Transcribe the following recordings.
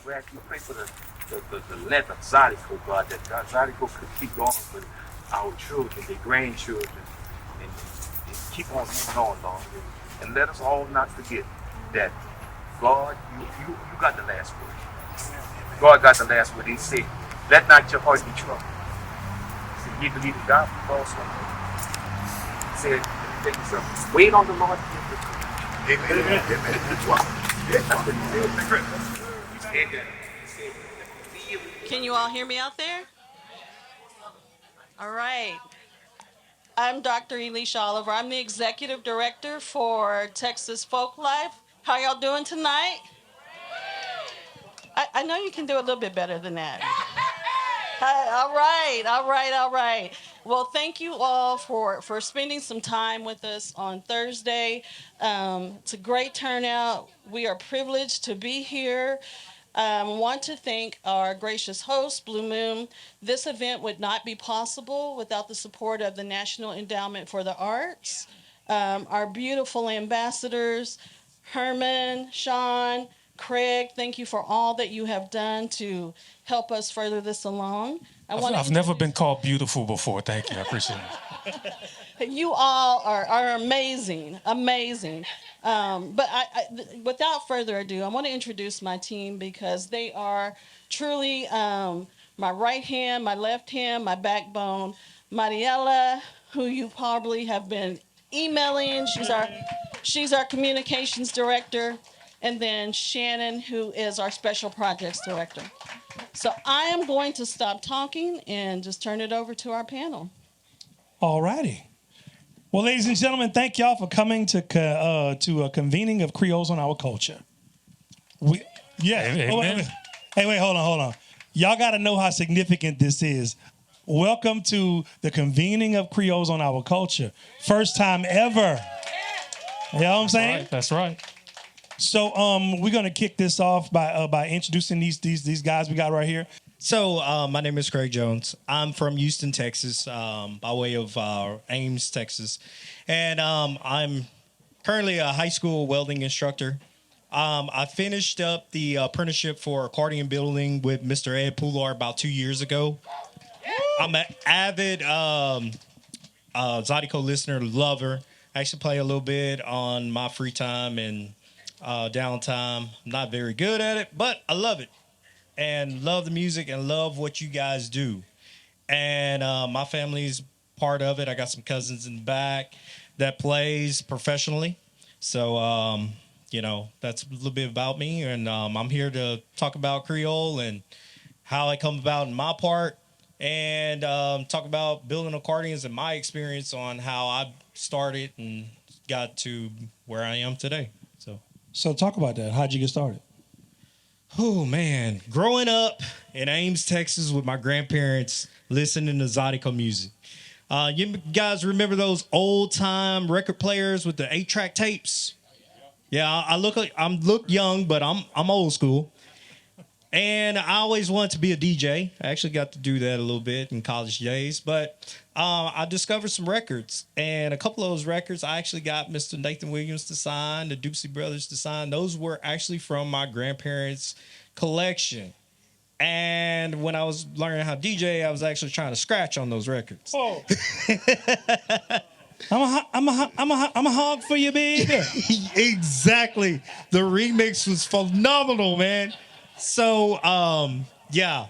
we actually pray for the length of Zydeco, God, that God, Zydeco could keep going for our children, their grandchildren, and keep on moving on, Lord. And let us all not forget that God, you got the last word. God got the last word. He said, let not your heart be troubled. He said, you believe in God, but also he said, wait on the Lord. Amen. Can you all hear me out there? All right. I'm Dr. Elisha Oliver. I'm the executive director for Texas Folk Life. How y'all doing tonight? I know you can do a little bit better than that. All right. Well, thank you all for spending some time with us on Thursday. It's a great turnout. We are privileged to be here. Want to thank our gracious host, Blue Moon. This event would not be possible without the support of the National Endowment for the Arts, our beautiful ambassadors, Herman, Sean, Craig. Thank you for all that you have done to help us further this along. I've never been called beautiful before. Thank you. I appreciate it. You all are amazing. But without further ado, I want to introduce my team because they are truly my right hand, my left hand, my backbone. Mariela, who you probably have been emailing, she's our communications director. And then Shannon, who is our special projects director. So I am going to stop talking and just turn it over to our panel. All righty. Well, ladies and gentlemen, thank y'all for coming to a convening of Creoles on Our Culture. Wait, hold on. Y'all got to know how significant this is. Welcome to the convening of Creoles on Our Culture. First time ever. You know what I'm saying? That's right. So we're gonna kick this off by introducing these guys we got right here. So my name is Craig Jones. I'm from Houston, Texas, by way of Ames, Texas, and I'm currently a high school welding instructor. I finished up the apprenticeship for accordion building with Mr. Ed Poullard about 2 years ago. I'm an avid Zydeco listener, lover. I actually play a little bit on my free time and downtime. I'm not very good at it, but I love it and love the music and love what you guys do. And my family's part of it. I got some cousins in the back that plays professionally. So, that's a little bit about me. And I'm here to talk about Creole and how it come about in my part and talk about building accordions and my experience on how I started and got to where I am today. So talk about that. How'd you get started? Oh, man. Growing up in Ames, Texas with my grandparents listening to Zydeco music. You guys remember those old-time record players with the 8-track tapes? Yeah, I look young, but I'm old school. And I always wanted to be a DJ. I actually got to do that a little bit in college days. But I discovered some records. And a couple of those records, I actually got Mr. Nathan Williams to sign, the Dupsey brothers to sign. Those were actually from my grandparents' collection. And when I was learning how to DJ, I was actually trying to scratch on those records. Oh. I'm a hog for you, baby. Exactly. The remix was phenomenal, man. So, yeah,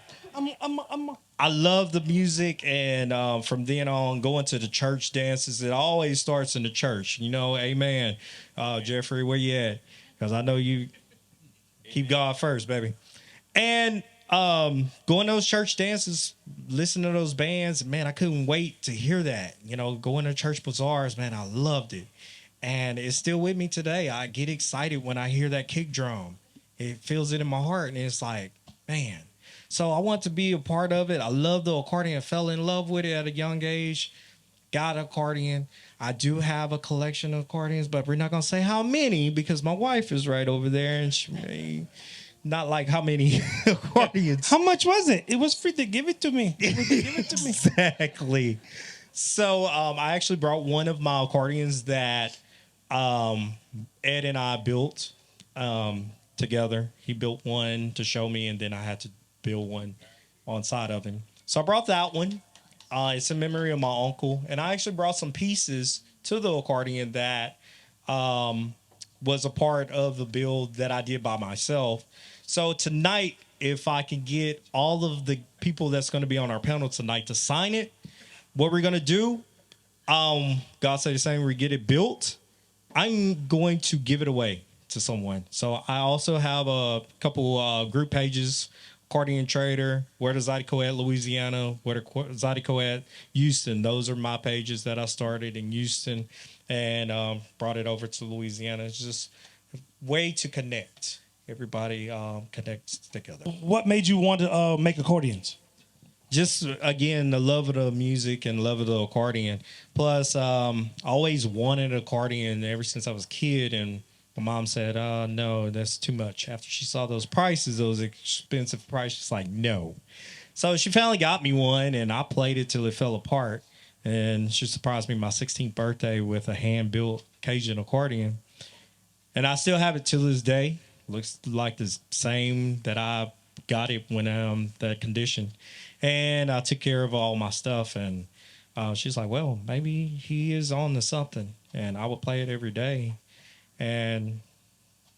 I love the music, and from then on, going to the church dances, it always starts in the church. Amen. Jeffrey, where you at? Because I know you keep God first, baby. And going to those church dances, listening to those bands, man, I couldn't wait to hear that. Going to church bazaars, man, I loved it. And it's still with me today. I get excited when I hear that kick drum. It feels it in my heart, and it's like, man. So I want to be a part of it. I love the accordion. I fell in love with it at a young age. Got an accordion. I do have a collection of accordions, but we're not going to say how many because my wife is right over there, and she may not like how many accordions. How much was it? It was free to give it to me. Exactly. So I actually brought one of my accordions that Ed and I built. together. He built one to show me, and then I had to build one on side of him. So I brought that one. It's in memory of my uncle, and I actually brought some pieces to the accordion that was a part of the build that I did by myself. So tonight, if I can get all of the people that's going to be on our panel tonight to sign it, what we're going to do, God say the same, we get it built. I'm going to give it away to someone. So I also have a couple group pages, Accordion Trader, Where Does Zydeco at Louisiana, Where Does Zydeco at Houston. Those are my pages that I started in Houston and brought it over to Louisiana. It's just a way to connect. Everybody connects together. What made you want to make accordions? Just, again, the love of the music and love of the accordion. Plus, I always wanted an accordion ever since I was a kid, and my mom said, no, that's too much. After she saw those prices, those expensive prices, she's like, no. So she finally got me one, and I played it till it fell apart. And she surprised me my 16th birthday with a hand-built Cajun accordion. And I still have it till this day. Looks like the same that I got it when that condition. And I took care of all my stuff. And she's like, well, maybe he is on to something. And I would play it every day. And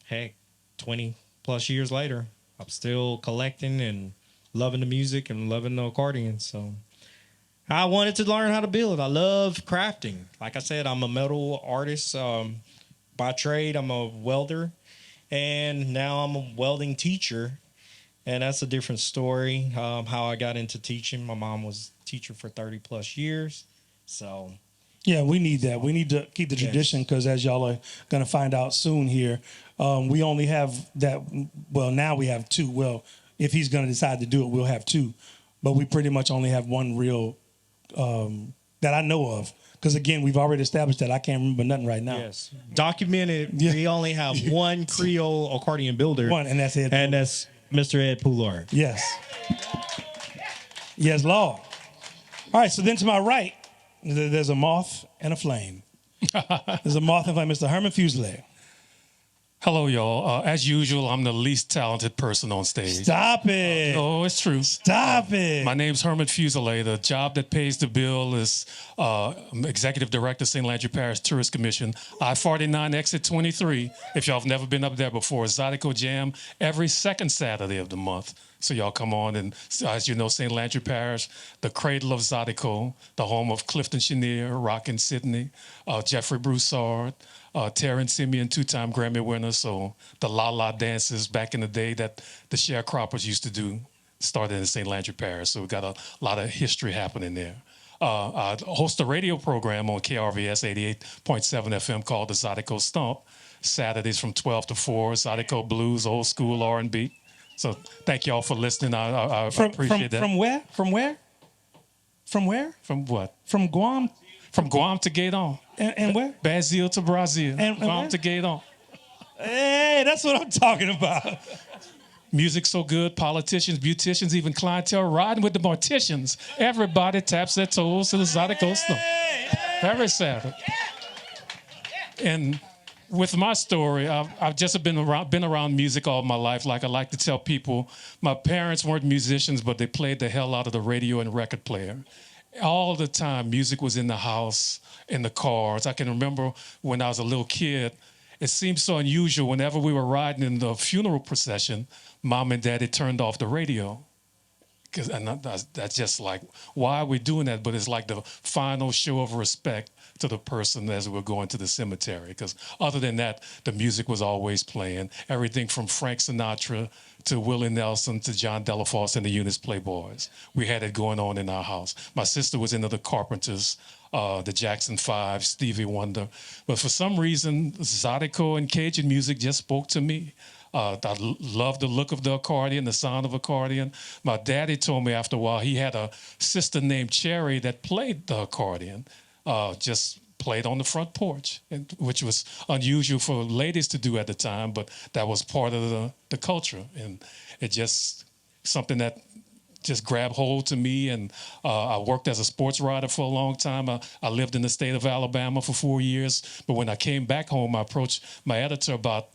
heck, 20 plus years later, I'm still collecting and loving the music and loving the accordion. So I wanted to learn how to build. I love crafting. Like I said, I'm a metal artist. By trade, I'm a welder. And now I'm a welding teacher. And that's a different story, how I got into teaching. My mom was a teacher for 30 plus years. So yeah, we need that. We need to keep the tradition because as y'all are going to find out soon here, we only have that. Well, now we have two. Well, if he's going to decide to do it, we'll have two. But we pretty much only have one real that I know of. Because, again, we've already established that I can't remember nothing right now. Yes. Documented, we only have one Creole accordion builder. One, and that's it. And that's Mr. Ed Poullard. Yes. Yes, Lord. All right, so then to my right, there's a moth and a flame. There's a moth and flame. Mr. Herman Fuselier. Hello, y'all. As usual, I'm the least talented person on stage. Stop it. Oh, it's true. Stop it. My name's Herman Fuselier. The job that pays the bill is Executive Director, St. Landry Parish Tourist Commission, I-49, Exit 23. If y'all have never been up there before, Zydeco Jam every second Saturday of the month. So y'all come on, and as you know, St. Landry Parish, the cradle of Zydeco, the home of Clifton Chenier, Rockin Sidney, Jeffrey Broussard, Terrence Simeon, two-time Grammy winner. So the la-la dances back in the day that the sharecroppers used to do started in St. Landry Parish. So we got a lot of history happening there. I host a radio program on KRVS 88.7 FM called the Zydeco Stomp, Saturdays from 12 to 4, Zydeco Blues, old school R&B. So thank y'all for listening. I appreciate that. From where? From where? From where? From what? From Guam. From Guam to Gaydon. And where? Brazil to Brazil. And Guam where? to Gaydon. Hey, that's what I'm talking about. Music so good, politicians, beauticians, even clientele riding with the morticians. Everybody taps their toes to the Zydeco Stomp. Very sad. And with my story, I've just been around music all my life. Like I like to tell people, my parents weren't musicians, but they played the hell out of the radio and record player. All the time, music was in the house, in the cars. I can remember when I was a little kid, it seemed so unusual whenever we were riding in the funeral procession, Mom and Daddy turned off the radio. And that's just like, why are we doing that? But it's like the final show of respect to the person as we're going to the cemetery. Because other than that, the music was always playing. Everything from Frank Sinatra to Willie Nelson to John Delafosse and the Eunice Playboys. We had it going on in our house. My sister was into the Carpenters, the Jackson 5, Stevie Wonder. But for some reason, Zydeco and Cajun music just spoke to me. I love the look of the accordion, the sound of accordion. My daddy told me after a while he had a sister named Cherry that played the accordion, just played on the front porch, which was unusual for ladies to do at the time, but that was part of the culture. And it just something that just grabbed hold to me. And I worked as a sports writer for a long time. I lived in the state of Alabama for 4 years. But when I came back home, I approached my editor about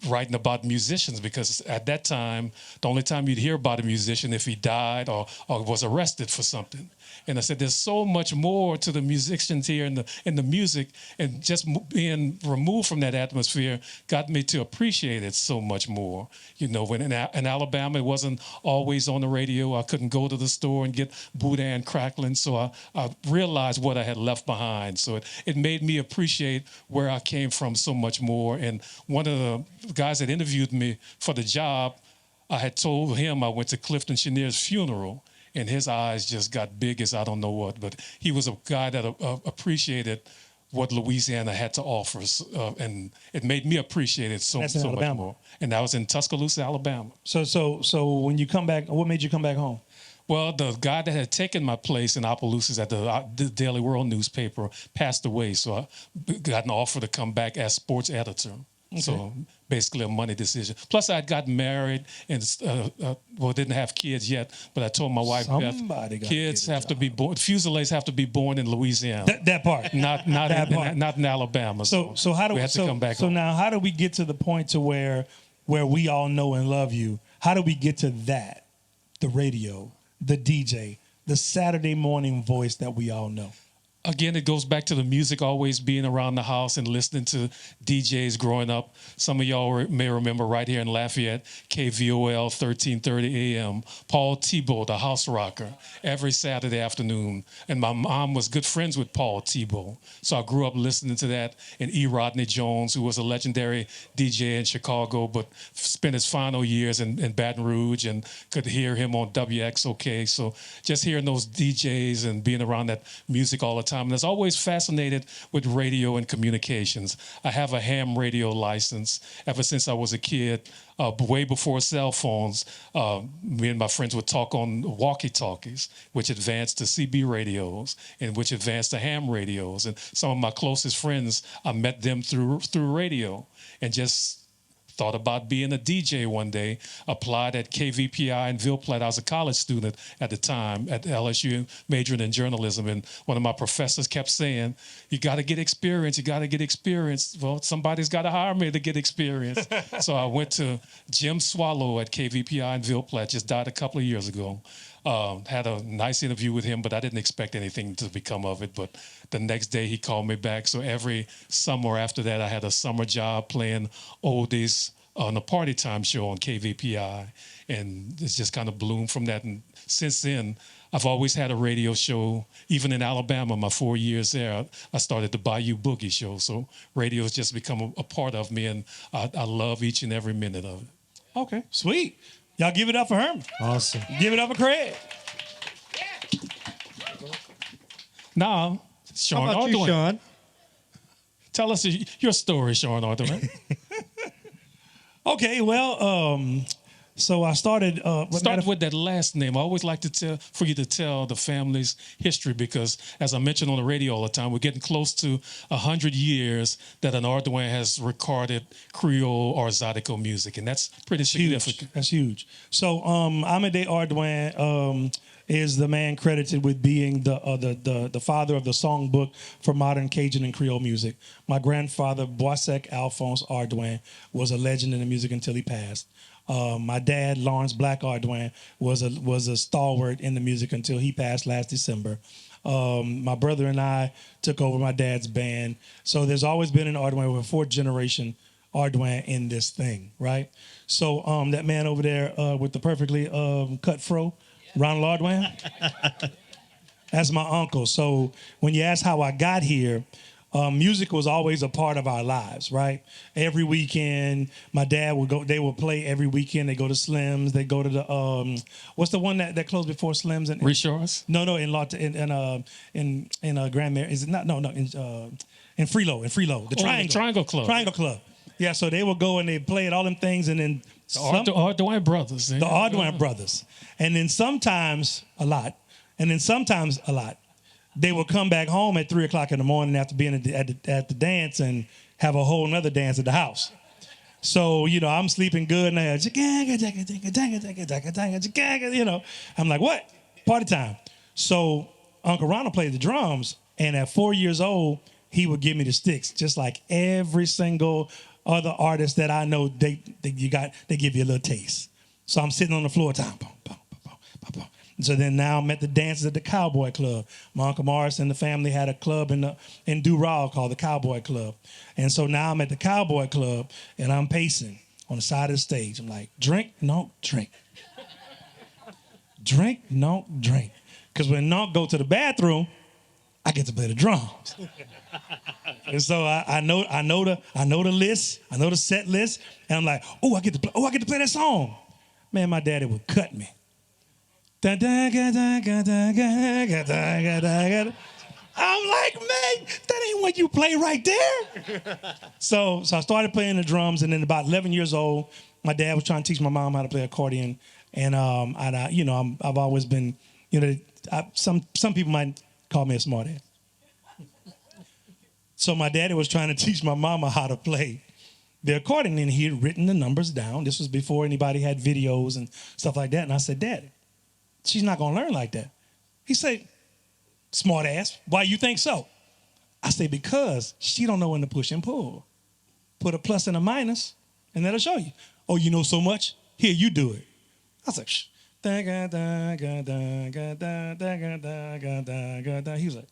writing about musicians, because at that time, the only time you'd hear about a musician if he died or was arrested for something. And I said, there's so much more to the musicians here in the music, and just being removed from that atmosphere got me to appreciate it so much more. You know, when in Alabama, it wasn't always on the radio. I couldn't go to the store and get boudin crackling, so I realized what I had left behind. So it made me appreciate where I came from so much more. And one of the guys that interviewed me for the job, I had told him I went to Clifton Chanier's funeral, and his eyes just got big as I don't know what. But he was a guy that appreciated what Louisiana had to offer, and it made me appreciate it so much more. And that was in Tuscaloosa, Alabama. So when you come back, what made you come back home? Well, the guy that had taken my place in Opelousas at the Daily World newspaper passed away, so I got an offer to come back as sports editor. Okay. So basically a money decision. Plus, I had gotten married and didn't have kids yet. But I told my wife, Beth, kids have to be born. Fusiliers have to be born in Louisiana. That part, not in Alabama. So how do we have to come back? So now, how do we get to the point to where we all know and love you? How do we get to that? The radio, the DJ, the Saturday morning voice that we all know. Again, it goes back to the music always being around the house and listening to DJs growing up. Some of y'all may remember right here in Lafayette, KVOL 1330 AM, Paul Thibault, the house rocker, every Saturday afternoon. And my mom was good friends with Paul Thibault. So I grew up listening to that. And E. Rodney Jones, who was a legendary DJ in Chicago, but spent his final years in Baton Rouge, and could hear him on WXOK. So just hearing those DJs and being around that music all the time. And I was always fascinated with radio and communications. I have a ham radio license ever since I was a kid, way before cell phones. Me and my friends would talk on walkie-talkies, which advanced to CB radios, and which advanced to ham radios. And some of my closest friends, I met them through radio, and just thought about being a DJ one day, applied at KVPI in Ville Platte. I was a college student at the time at LSU, majoring in journalism. And one of my professors kept saying, you got to get experience. You got to get experience. Well, somebody's got to hire me to get experience. So I went to Jim Swallow at KVPI in Ville Platte, just died a couple of years ago. Had a nice interview with him, but I didn't expect anything to become of it. But the next day he called me back. So every summer after that, I had a summer job playing oldies on a party time show on KVPI. And it's just kind of bloomed from that. And since then, I've always had a radio show. Even in Alabama, my 4 years there, I started the Bayou Boogie show. So radio has just become a part of me, and I love each and every minute of it. Okay, sweet. Y'all give it up for Herman. Awesome. Give it up for Craig. Now, Sean How about Ardoin. you, Sean? Tell us your story, Sean Ardoin. Okay, well, so I started. Start with that last name. I always like for you to tell the family's history, because, as I mentioned on the radio all the time, we're getting close to 100 years that an Ardoin has recorded Creole or Zydeco music, and that's pretty significant. Huge. That's huge. So Amédée Ardoin is the man credited with being the father of the songbook for modern Cajun and Creole music. My grandfather, Boissec Alphonse Ardoin, was a legend in the music until he passed. My dad, Lawrence Black Ardoin, was a stalwart in the music until he passed last December. My brother and I took over my dad's band. So there's always been an Ardoin, with a fourth generation Ardoin in this thing, right? So that man over there with the perfectly cut fro, Ronald Ardoin, that's my uncle. So when you ask how I got here, music was always a part of our lives, right? Every weekend, my dad would go. They would play every weekend. They go to Slim's. They go to the what's the one that closed before Slim's? Rishores? No, in Grand Mar. Is it not? No, in Freelo, the Triangle Club. Triangle Club. Yeah, so they would go and they play at all them things, and then the Ardoin brothers. The Ardoin brothers, and then sometimes a lot, they will come back home at 3 o'clock in the morning after being at the dance and have a whole nother dance at the house. So, I'm sleeping good and I have, I'm like, what? Party time. So Uncle Ronald played the drums, and at 4 years old, he would give me the sticks, just like every single other artists that I know, they give you a little taste. So I'm sitting on the floor time. Boom, boom, boom, boom, boom, boom. So then now I'm at the dances at the Cowboy Club. My Uncle Morris and the family had a club in Dural called the Cowboy Club. And so now I'm at the Cowboy Club and I'm pacing on the side of the stage. I'm like, drink, no, drink. Drink, no, drink. Because when Nunk go to the bathroom, I get to play the drums. And so I know the list, I know the set list, and I'm like, I get to play that song. Man, my daddy would cut me. I'm like, man, that ain't what you play right there. So I started playing the drums, and then about 11 years old, my dad was trying to teach my mom how to play accordion, and I've always been, some people might call me a smartass. So my daddy was trying to teach my mama how to play the accordion, and he had written the numbers down. This was before anybody had videos and stuff like that. And I said, Daddy, she's not going to learn like that. He said, smart ass, why you think so? I say, because she don't know when to push and pull. Put a plus and a minus, and that'll show you. Oh, you know so much? Here, you do it. I was like, shh. He was like,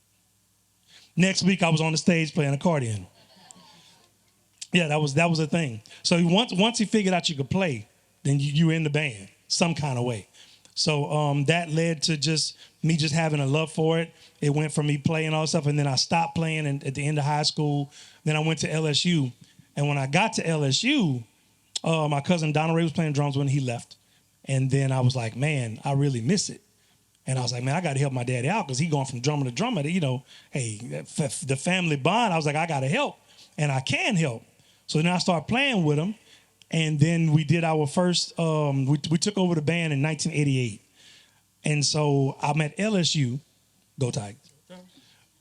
next week I was on the stage playing accordion. Yeah, that was a thing. So once he figured out you could play, then you were in the band some kind of way. So that led to me having a love for it. It went from me playing all this stuff, and then I stopped playing at the end of high school. Then I went to LSU, and when I got to LSU, my cousin Donald Ray was playing drums when he left, and then I was like, man, I really miss it. And I was like, man, I got to help my daddy out because he going from drummer to drummer. Hey, the family bond. I was like, I got to help, and I can help. So then I started playing with him, and then we did our first. We took over the band in 1988, and so I'm at LSU. Go Tigers!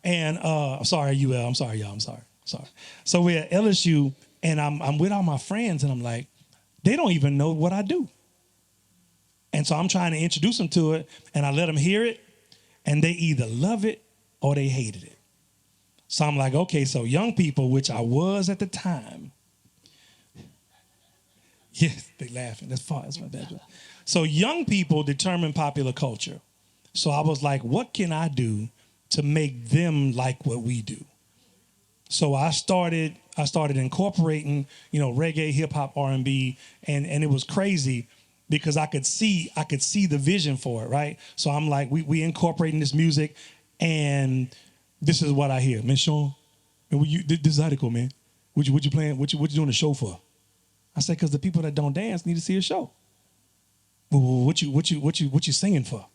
And I'm sorry, UL. I'm sorry, y'all. I'm sorry. So we're at LSU, and I'm with all my friends, and I'm like, they don't even know what I do. And so I'm trying to introduce them to it, and I let them hear it, and they either love it or they hated it. So I'm like, okay, so young people, which I was at the time. Yes, they laughing. That's fine. That's my bad. So young people determine popular culture. So I was like, what can I do to make them like what we do? So I started incorporating, reggae, hip hop, R&B, and it was crazy because I could see the vision for it, right? So I'm like, we incorporating this music, and this is what I hear. Man, Sean, this is article, man. What you playing? What you doing a show for? I said, because the people that don't dance need to see a show. Well, what you singing for?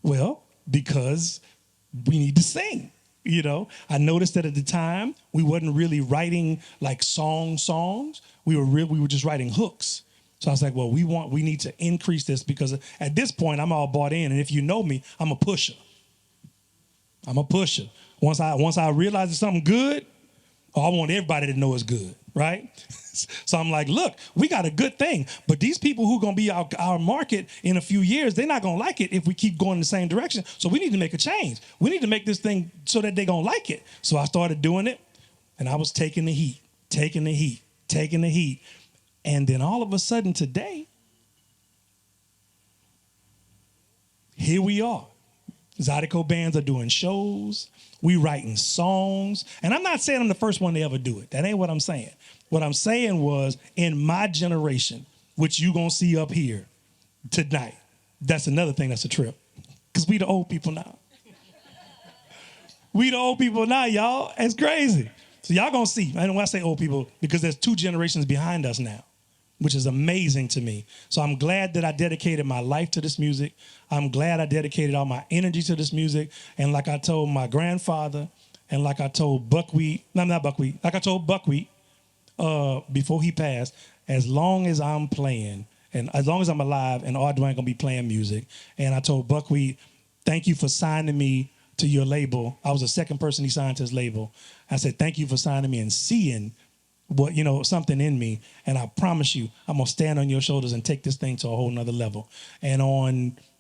Well, because we need to sing. I noticed that at the time we wasn't really writing like songs. We were just writing hooks. So I was like, well, we need to increase this because at this point I'm all bought in, and if you know me, I'm a pusher. Once I realize it's something good, I want everybody to know it's good, right? So I'm like, look, we got a good thing, but these people who are going to be our market in a few years, they're not going to like it if we keep going in the same direction. So we need to make a change. We need to make this thing so that they're going to like it. So I started doing it, and I was taking the heat. And then all of a sudden today, here we are. Zydeco bands are doing shows. We writing songs. And I'm not saying I'm the first one to ever do it. That ain't what I'm saying. What I'm saying was, in my generation, which you gonna see up here tonight, that's another thing that's a trip. Because we the old people now. We the old people now, y'all. It's crazy. So y'all gonna see. I know when I say old people, because there's 2 generations behind us now, which is amazing to me. So I'm glad that I dedicated my life to this music. I'm glad I dedicated all my energy to this music. And like I told my grandfather, and like I told Buckwheat, like I told Buckwheat before he passed, as long as I'm playing, and as long as I'm alive, and Ardoin gonna be playing music. And I told Buckwheat, thank you for signing me to your label. I was the second person he signed to his label. I said, thank you for signing me and seeing what, something in me. And I promise you, I'm gonna stand on your shoulders and take this thing to a whole nother level. And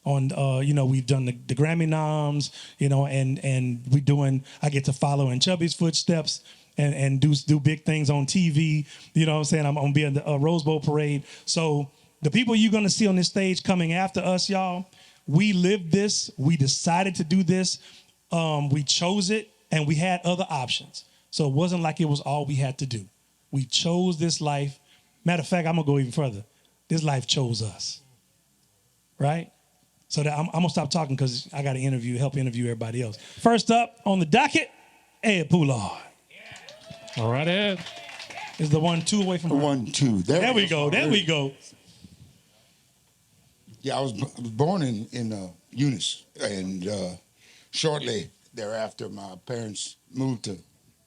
we've done the Grammy noms, and I get to follow in Chubby's footsteps. and do big things on TV. You know what I'm saying? I'm gonna be in the Rose Bowl parade. So the people you're gonna see on this stage coming after us, y'all, we lived this. We decided to do this. We chose it, and we had other options. So it wasn't like it was all we had to do. We chose this life. Matter of fact, I'm gonna go even further. This life chose us, right? So that I'm gonna stop talking because I got to help interview everybody else. First up on the docket, Ed Poullard. All right, Ed. Is the 1-2 away from her? 1-2. There we go. There we go. Yeah, I was born in Eunice, and shortly thereafter, my parents moved to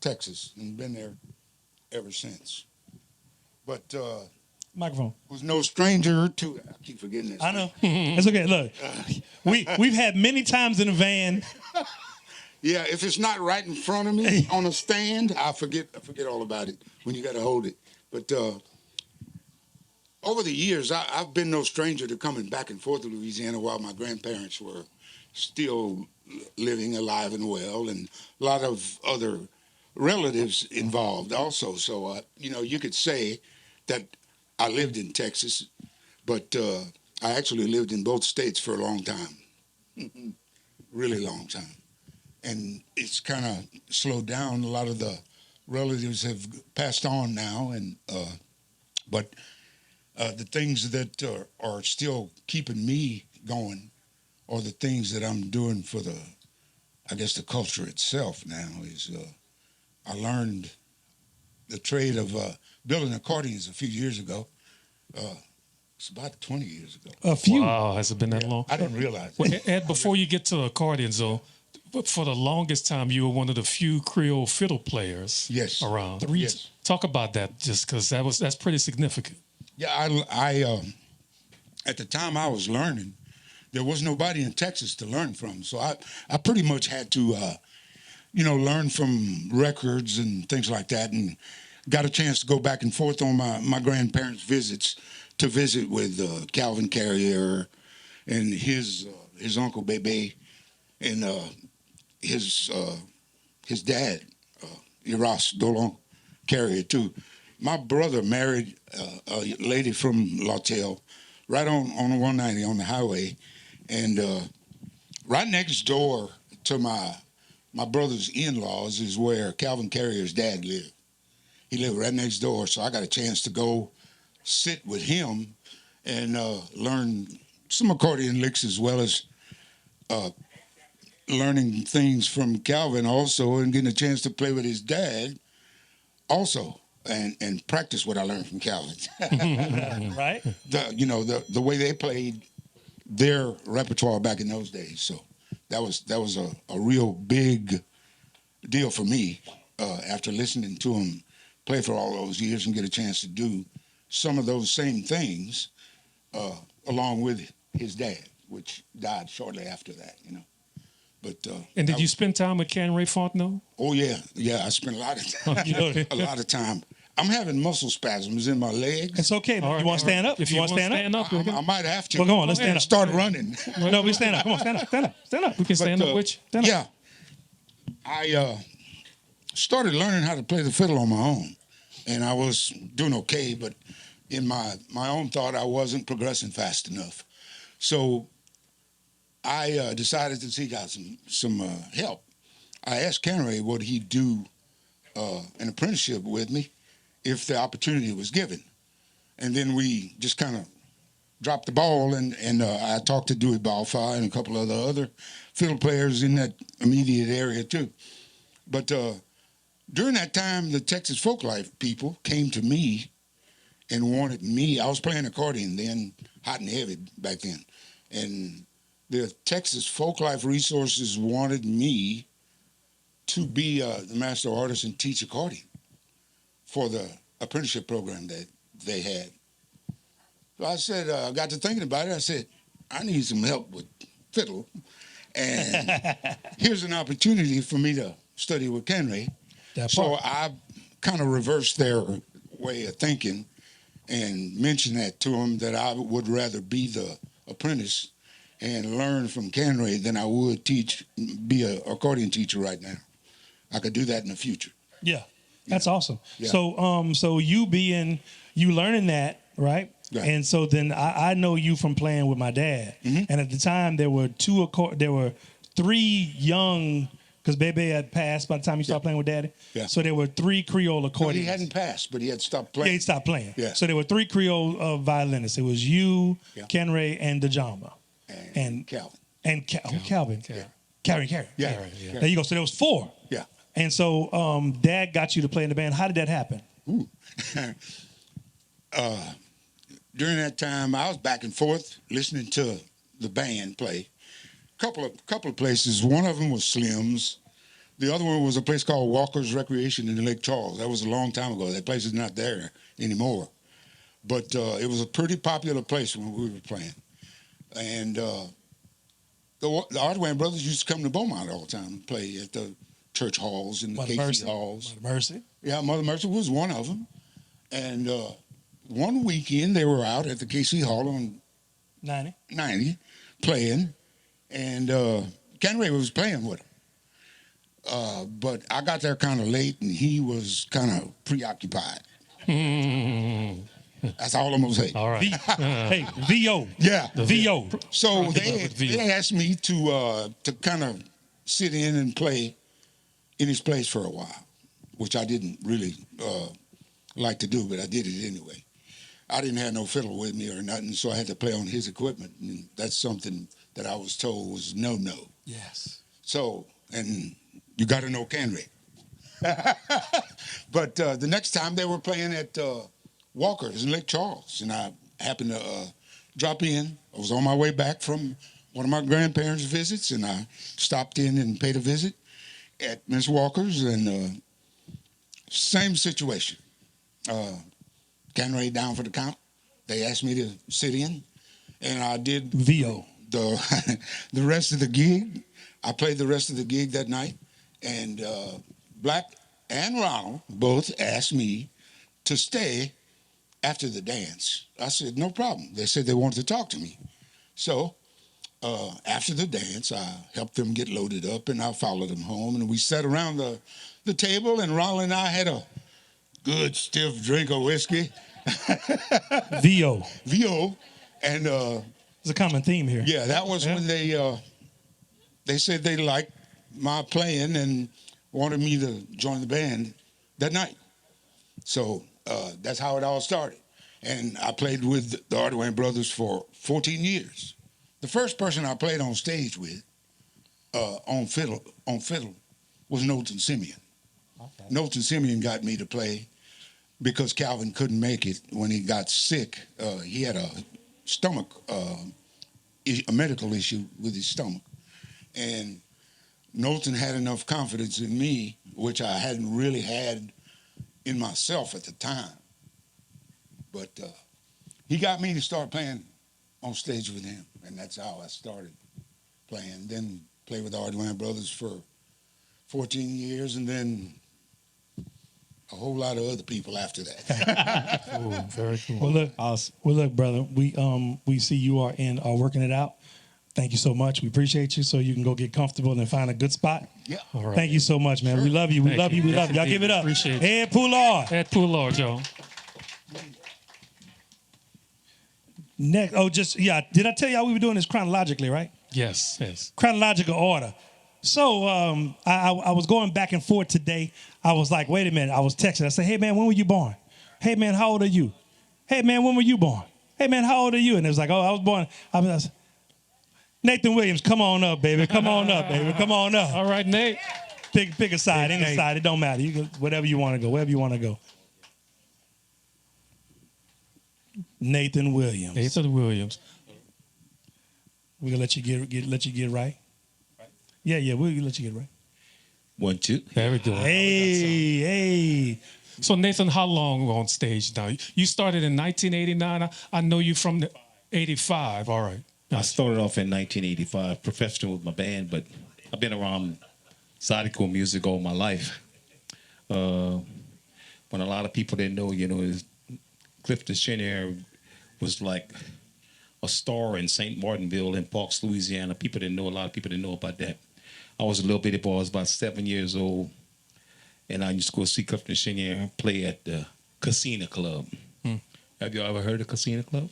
Texas and been there ever since. But Microphone. was no stranger to. I keep forgetting this. I know. It's okay. Look, we've had many times in the van. Yeah, if it's not right in front of me on a stand, I forget all about it when you got to hold it. But over the years, I've been no stranger to coming back and forth to Louisiana while my grandparents were still living, alive and well, and a lot of other relatives involved also. So, you could say that I lived in Texas, but I actually lived in both states for a long time, really long time. And it's kind of slowed down. A lot of the relatives have passed on now, and but the things that are still keeping me going are the things that I'm doing for the culture itself now. Is I learned the trade of building accordions a few years ago. It's about 20 years ago. A few. Wow, has it been that long? I didn't realize Well, it. Ed, before you get to accordions, though, but for the longest time, you were one of the few Creole fiddle players Yes. around. Yes. Talk about that, just because that's pretty significant. Yeah, I at the time I was learning, there was nobody in Texas to learn from. So I pretty much had to, learn from records and things like that, and got a chance to go back and forth on my grandparents' visits to visit with Calvin Carrier and his uncle Bebe and his dad, Eros Dolon Carrier too. My brother married a lady from Lawtell, right on 190 on the highway, and right next door to my brother's in-laws is where Calvin Carrier's dad lived. He lived right next door, so I got a chance to go sit with him and learn some accordion licks as well as learning things from Calvin also, and getting a chance to play with his dad also, and practice what I learned from Calvin. Right? The way they played their repertoire back in those days. So that was a real big deal for me after listening to him play for all those years and get a chance to do some of those same things along with his dad, which died shortly after that, But And did you spend time with Ken Ray Fontenot? Oh yeah, I spent a lot of time. A lot of time. I'm having muscle spasms in my legs. It's okay. All right, You want to stand up? If you want to stand up, I might have to. Well, come on, let's stand up. Start running. No, we stand up. Come on, stand up. Stand up. Stand up. we can stand But, up with you. Stand up. Yeah, I started learning how to play the fiddle on my own, and I was doing okay, but in my own thought, I wasn't progressing fast enough. So I decided to seek out some help. I asked Kenray would he do an apprenticeship with me if the opportunity was given, and then we just kind of dropped the ball, and I talked to Dewey Balfour and a couple of the other fiddle players in that immediate area too. But during that time, the Texas Folklife people came to me and wanted me. I was playing accordion then, hot and heavy back then, and the Texas Folklife Resources wanted me to be the master artist and teach accordion for the apprenticeship program that they had. So I said, I got to thinking about it. I said, I need some help with fiddle, and here's an opportunity for me to study with Kenray. So I kind of reversed their way of thinking and mentioned that to them, that I would rather be the apprentice and learn from Kenray than I would be an accordion teacher right now. I could do that in the future. Yeah. That's awesome. Yeah. So you learning that, right? Right. And so then I know you from playing with my dad. Mm-hmm. And at the time there were three young, because Bebe had passed by the time you started playing with Daddy. Yeah. So there were three Creole No, accordions. he hadn't passed, but he had stopped Yeah, playing. he stopped playing. Yeah. So there were three Creole violinists. It was you, Yeah. Kenray, and Dajamba. And Calvin. And Calvin. Carrie. Yeah. There you go. So there was four. Yeah. And so Dad got you to play in the band. How did that happen? Ooh. During that time, I was back and forth listening to the band play. Couple of places. One of them was Slim's. The other one was a place called Walker's Recreation in Lake Charles. That was a long time ago. That place is not there anymore. But it was a pretty popular place when we were playing. And the Ardoin brothers used to come to Beaumont all the time and play at the church halls and the KC halls. Mother Mercy. Yeah, Mother Mercy was one of them. And one weekend they were out at the KC Hall on 90 playing, and Kenray was playing with them. But I got there kind of late, and he was kind of preoccupied. That's all I'm going to say. All right. Hey, VO. Yeah. VO. So they asked me to kind of sit in and play in his place for a while, which I didn't really like to do, but I did it anyway. I didn't have no fiddle with me or nothing, so I had to play on his equipment, and that's something that I was told was no. Yes. So, and you got to know Kenray. But the next time they were playing at Walker's in Lake Charles, and I happened to drop in. I was on my way back from one of my grandparents' visits, and I stopped in and paid a visit at Miss Walker's, and same situation. Kenray down for the count. They asked me to sit in, and I did VO. the rest of the gig. I played the rest of the gig that night, and Black and Ronald both asked me to stay after the dance. I said, no problem. They said they wanted to talk to me. So after the dance, I helped them get loaded up, and I followed them home, and we sat around the table, and Ronald and I had a good stiff drink of whiskey. VO. VO. And It's a common theme here. yeah, that was when they said they liked my playing and wanted me to join the band that night. So that's how it all started. And I played with the Ardoin brothers for 14 years. The first person I played on stage with on fiddle was Knowlton Simeon. Okay. Knowlton Simeon got me to play because Calvin couldn't make it when he got sick. He had a stomach, a medical issue with his stomach. And Knowlton had enough confidence in me, which I hadn't really had in myself at the time. But he got me to start playing on stage with him, and that's how I started playing. Then played with the Ardoin brothers for 14 years, and then a whole lot of other people after that. Oh, very cool. Well, look, Awesome. well, look, brother. We see you are working it out. Thank you so much. We appreciate you. So you can go get comfortable and find a good spot. Yeah. All right. Thank you so much, man. We love you. We Thank love you. you. We love you. Y'all give it up. Appreciate it. Ed Poullard. At Poullard, Joe. Next. Oh, did I tell y'all we were doing this chronologically, right? Yes, yes. Chronological order. So I was going back and forth today. I was like, wait a minute. I was texting. I said, hey, man, when were you born? Hey, man, how old are you? Hey, man, when were you born? Hey, man, how old are you? And it was like, oh, I was born. Nathan Williams, come on up, baby. Come on up, baby. Come on up. All right, Nate. Pick a side, any side. It don't matter. You can, whatever you want to go, wherever you want to go. Nathan Williams. Nathan Williams. We're gonna let you get right. Yeah, we'll let you get right. 1, 2. Very good. Hey. So Nathan, how long on stage now? You started in 1989. I know you from the 85. All right. I started off in 1985, professional with my band, but I've been around Zydeco music all my life. When a lot of people didn't know, Clifton Chenier was like a star in St. Martinville in Parks, Louisiana. A lot of people didn't know about that. I was a little bitty boy. I was about 7 years old. and I used to go see Clifton Chenier play at the Casino Club. Have you ever heard of Casino Club?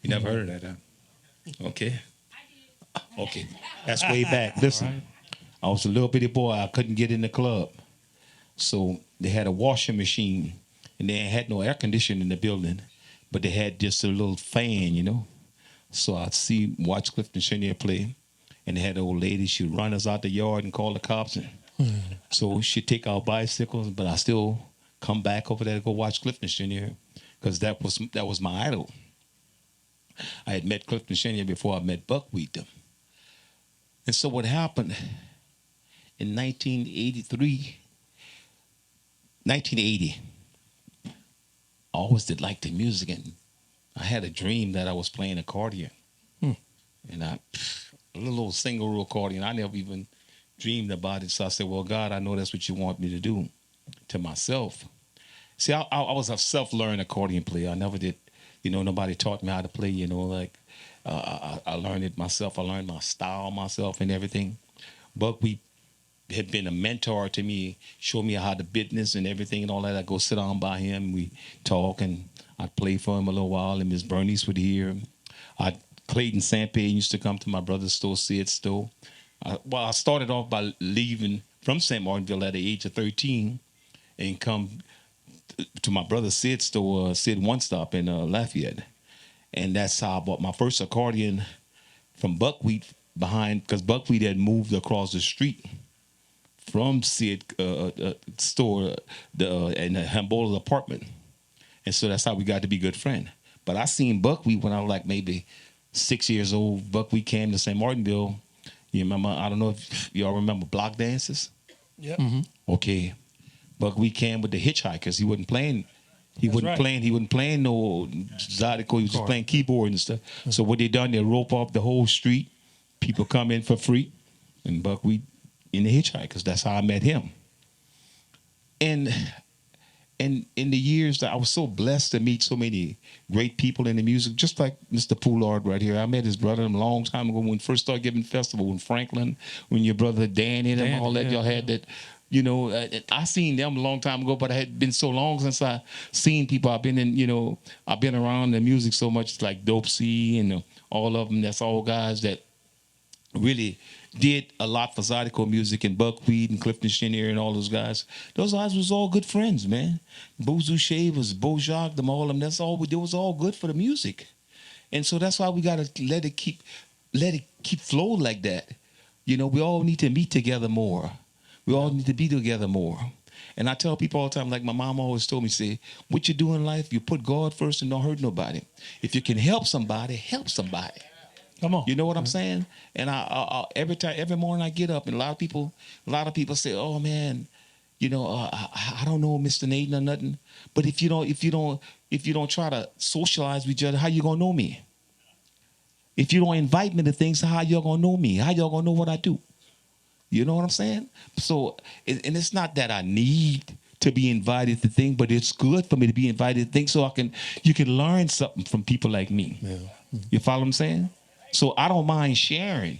You never heard of that, huh? Okay. Okay. That's way back. Listen, I was a little bitty boy. I couldn't get in the club. So they had a washing machine, and they had no air conditioning in the building, but they had just a little fan, you know. So I'd watch Clifton Chenier play, and they had an old lady. She'd run us out the yard and call the cops. And so she'd take our bicycles, but I still come back over there to go watch Clifton Chenier because that was my idol. I had met Clifton Chenier before I met Buckwheat them. And so what happened in 1980, I always did like the music, and I had a dream that I was playing accordion. And a little old single row accordion. I never even dreamed about it. So I said, well, God, I know that's what you want me to do, to myself. See, I was a self-learned accordion player. I never did, nobody taught me how to play, I learned it myself. I learned my style myself and everything. Buckwheat had been a mentor to me, showed me how to business and everything and all that. I'd go sit down by him, we talk, and I'd play for him a little while, and Miss Bernice would hear. Clayton Sampe used to come to my brother's store, Sid's store. I started off by leaving from St. Martinville at the age of 13 and come to my brother Sid's store, Sid One Stop in Lafayette. And that's how I bought my first accordion from Buckwheat because Buckwheat had moved across the street from Sid store in the Hambola's apartment. And so that's how we got to be good friends. But I seen Buckwheat when I was like maybe 6 years old. Buckwheat came to St. Martinville. You remember, I don't know if y'all remember block dances? Yep. Okay. Buckwheat came with the Hitchhikers. He wasn't playing. He wasn't playing no Zydeco. He was just playing keyboard and stuff. So what they done, they rope off the whole street. People come in for free. And Buckwheat in the Hitchhikers. That's how I met him. And in the years that I was so blessed to meet so many great people in the music, just like Mr. Poullard right here. I met his brother a long time ago when we first started giving festival, when Franklin, when your brother Danny and all that, y'all had that. I seen them a long time ago, but it had been so long since I seen people. I've been I've been around the music so much, like Dopsey and all of them. That's all guys that really did a lot for Zydeco music, and Buckwheat and Clifton Chenier and all those guys. Those guys was all good friends, man. Bouzuche was Beaujacques, them all of them. That's all. They was all good for the music, and so that's why we gotta let it keep flow like that. We all need to meet together more. We all need to be together more. And I tell people all the time, like my mom always told me, say, what you do in life, you put God first and don't hurt nobody. If you can help somebody, help somebody. Come on. You know what I'm saying? And I every morning I get up, and a lot of people say, "Oh man, I don't know Mr. Nathan or nothing." But if you don't try to socialize with each other, how you gonna know me? If you don't invite me to things, how you gonna know me? How y'all gonna know what I do? You know what I'm saying? So, and it's not that I need to be invited to things, but it's good for me to be invited to things so you can learn something from people like me. Yeah. You follow what I'm saying? So I don't mind sharing,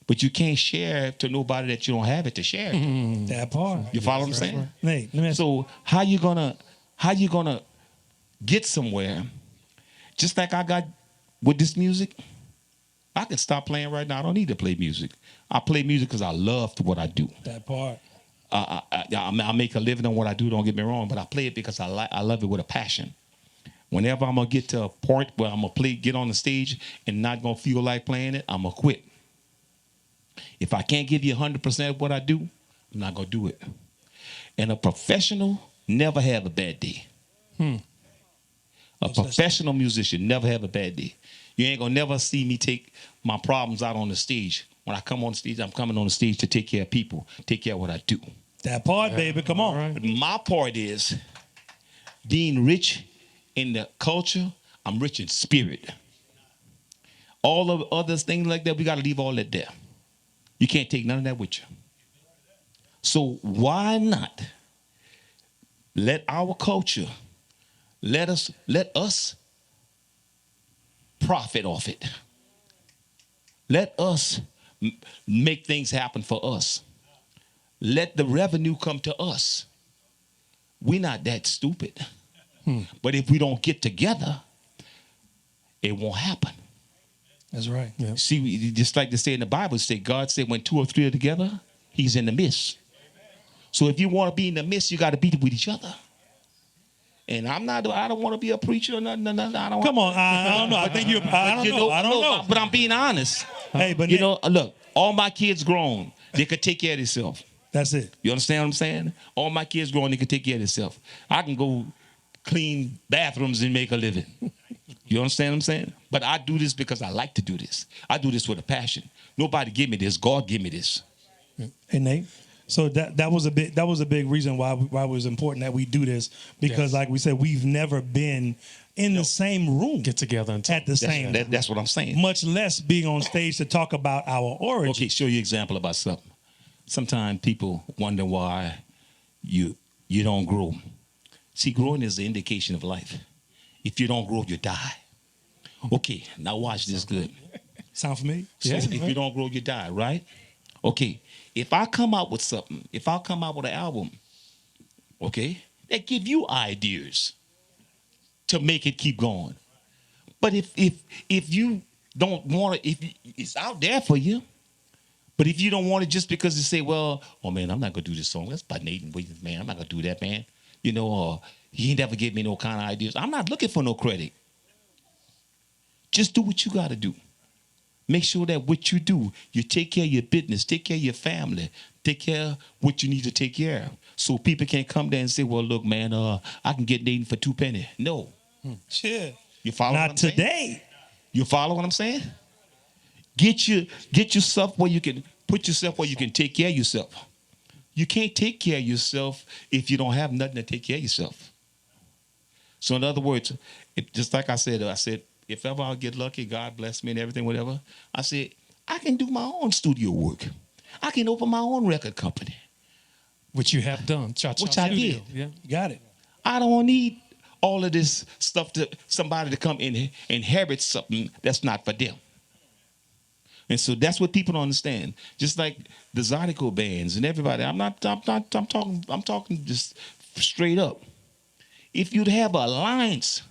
but you can't share to nobody that you don't have it to share to. That part. You follow what I'm saying? Nate, let me ask So how you gonna get somewhere? Just like I got with this music, I can stop playing right now. I don't need to play music. I play music because I love what I do. that part. I make a living on what I do. Don't get me wrong, but I play it because I love it with a passion. Whenever I'm gonna get to a point where I'm gonna get on the stage and not gonna feel like playing it, I'm gonna quit. If I can't give you 100% of what I do, I'm not gonna do it. And a professional never have a bad day. A professional musician never have a bad day. You ain't gonna never see me take my problems out on the stage. When I come on stage, I'm coming on the stage to take care of people, take care of what I do. That part, baby. Come on. Right. My part is being rich in the culture. I'm rich in spirit. All of other things like that, we got to leave all that there. You can't take none of that with you. So why not let our culture, let us profit off it. Let us make things happen for us. Let the revenue come to us. we're not that stupid. But if we don't get together, it won't happen. That's right. Yeah. See, just like they say in the Bible, say God said when 2 or 3 are together, he's in the midst. So if you want to be in the midst, you got to be with each other. And I don't want to be a preacher or nothing. I don't. Come on, I don't know. I think I don't know. But I'm being honest. Hey, but you know, look, all my kids grown. They could take care of themselves. That's it. You understand what I'm saying? All my kids grown. They can take care of themselves. I can go clean bathrooms and make a living. You understand what I'm saying? But I do this because I like to do this. I do this with a passion. Nobody give me this. God give me this. Hey, Nate. So that was a big reason why it was important that we do this, because like we said, we've never been in the same room, Get together and talk. at the same. That's what I'm saying. Much less being on stage to talk about our origin. Okay, show you an example about something. Sometimes people wonder why you don't grow. See, growing is the indication of life. If you don't grow, you die. Okay, now watch this good. Sound familiar? So if you don't grow, you die, right? Okay, if I come out with something, if I come out with an album, okay, that give you ideas to make it keep going. But if you don't want it, it's out there for you. But if you don't want it just because you say, well, oh man, I'm not gonna do this song. That's by Nathan Williams, man. I'm not gonna do that, man. You know, he never gave me no kind of ideas. I'm not looking for no credit. Just do what you gotta do. Make sure that what you do, you take care of your business, take care of your family, take care of what you need to take care of. So people can't come there and say, well, look, man, I can get Nathan for 2 pennies. No. Sure. You follow what I'm Not saying? today. You follow what I'm saying? Get yourself where you can put yourself where you can take care of yourself. You can't take care of yourself if you don't have nothing to take care of yourself. So in other words, just like I said, if ever I get lucky, God bless me and everything, whatever, I said, I can do my own studio work. I can open my own record company. Which you have done. Which I did. Yeah. You got it. I don't need all of this stuff to somebody to come in and inherit something that's not for them. And so that's what people don't understand. Just like the Zydeco bands and everybody. I'm talking just straight up. If you'd have an alliance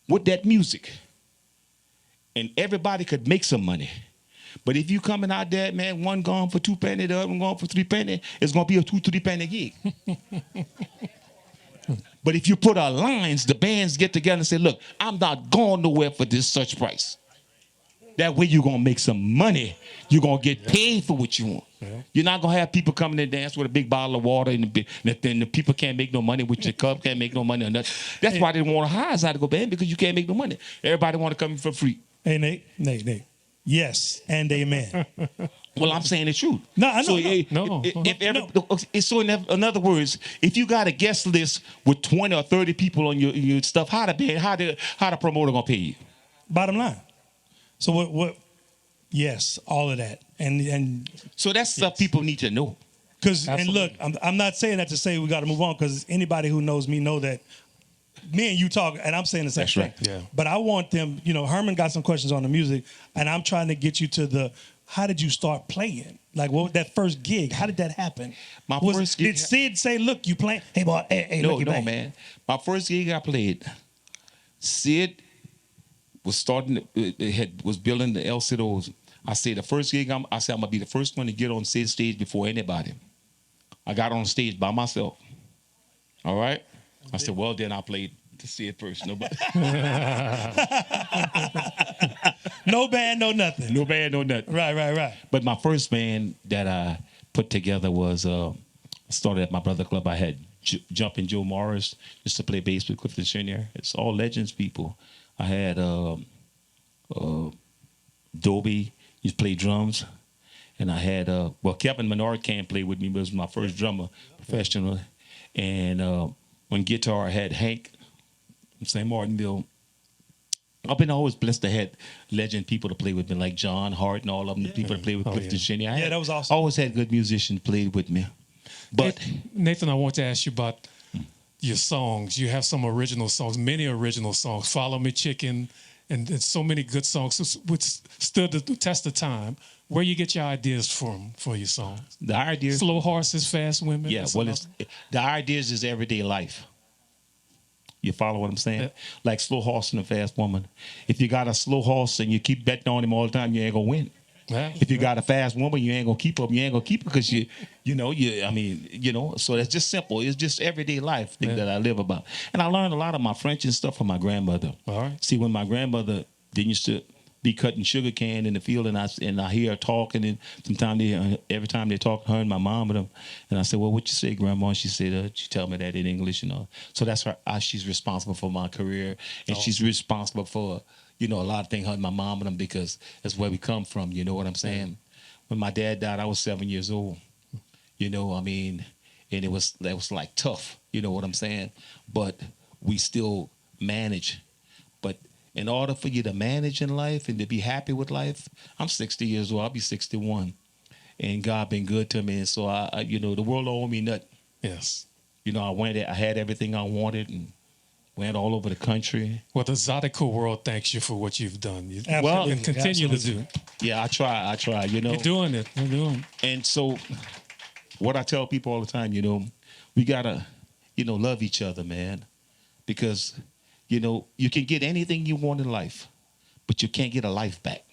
with that music, and everybody could make some money. But if you coming out there, man, one gone for 2 pennies, the other one gone for 3 pennies, it's gonna be a 2-3 penny gig. But if you put a lines, the bands get together and say, look, I'm not going nowhere for this such price. That way you're gonna make some money. You're gonna get paid for what you want. Yeah. You're not gonna have people coming and dance with a big bottle of water and then the people can't make no money with your cup, can't make no money or nothing. That's why they don't want to hire Zydeco band, because you can't make no money. Everybody want to come in for free. Hey, Nate. Yes, and amen. Well, I'm saying the truth. No, I know. So in other words, if you got a guest list with 20 or 30 people on your stuff, how the promoter gonna pay you? Bottom line. So what? Yes, all of that, and so that's stuff people need to know. Because and look, I'm not saying that to say we got to move on, because anybody who knows me know that me and you talk, and I'm saying the same thing. Right. Yeah. But I want them. You know, Herman got some questions on the music, and I'm trying to get you to the. How did you start playing? Like, what was that first gig? How did that happen? First gig. Did Sid say, "Look, you playing? Hey, boy, hey, no, look, man. My first gig I played, Sid was was building the El Cidos. I said the first gig I'm gonna be the first one to get on Sid stage before anybody. I got on stage by myself. All right. I said, well, then I played to Sid first. Nobody. No band, no nothing. No band, no nothing. Right. But my first band that I put together was started at my brother club. I had Jumpin' Joe Morris used to play bass with Clifton Jr. It's all legends people. I had Dobie used to play drums, and I had Kevin Menard can't play with me, but it was my first drummer professional. And on guitar I had Hank from St. Martinville. I've been always blessed to have legend people to play with me, like John Hart and all of them, the people that play with Clifton Jr. That was awesome. Always had good musicians played with me. But Nathan, I want to ask you about your songs. You have some original songs, many original songs. Follow Me Chicken, and so many good songs which stood the test of time. Where you get your ideas from for your songs? The ideas, Slow horses, fast women. yeah. That's Well, another- the ideas is everyday life. You follow what I'm saying? Yeah. Like slow horse and a fast woman. If you got a slow horse and you keep betting on him all the time, you ain't gonna win. Yeah. If you got a fast woman, you ain't gonna keep up. You ain't gonna keep her because So that's just simple. It's just everyday life thing that I live about. And I learned a lot of my French and stuff from my grandmother. All right. See, when my grandmother didn't used to be cutting sugar cane in the field, and I hear her talking, and sometimes every time they talk, her and my mom with them, and I said, "Well, what you say, Grandma?" And she said, "She tell me that in English, you know." So that's her. She's responsible for my career, and she's responsible for a lot of things. Her and my mom with them, because that's where we come from. You know what I'm saying? When my dad died, I was 7 years old. You know, I mean, and that was like tough. You know what I'm saying? But we still manage. But in order for you to manage in life and to be happy with life, I'm 60 years old. I'll be 61, and God been good to me. And so I the world don't owe me nothing. Yes. You know, I had everything I wanted and went all over the country. Well, the Zydeco world thanks you for what you've done. You Absolutely. and continue Absolutely. to do. Yeah, I try. You know, You're doing it. You're doing it. and so what I tell people all the time, we gotta, love each other, man, because you can get anything you want in life, but you can't get a life back.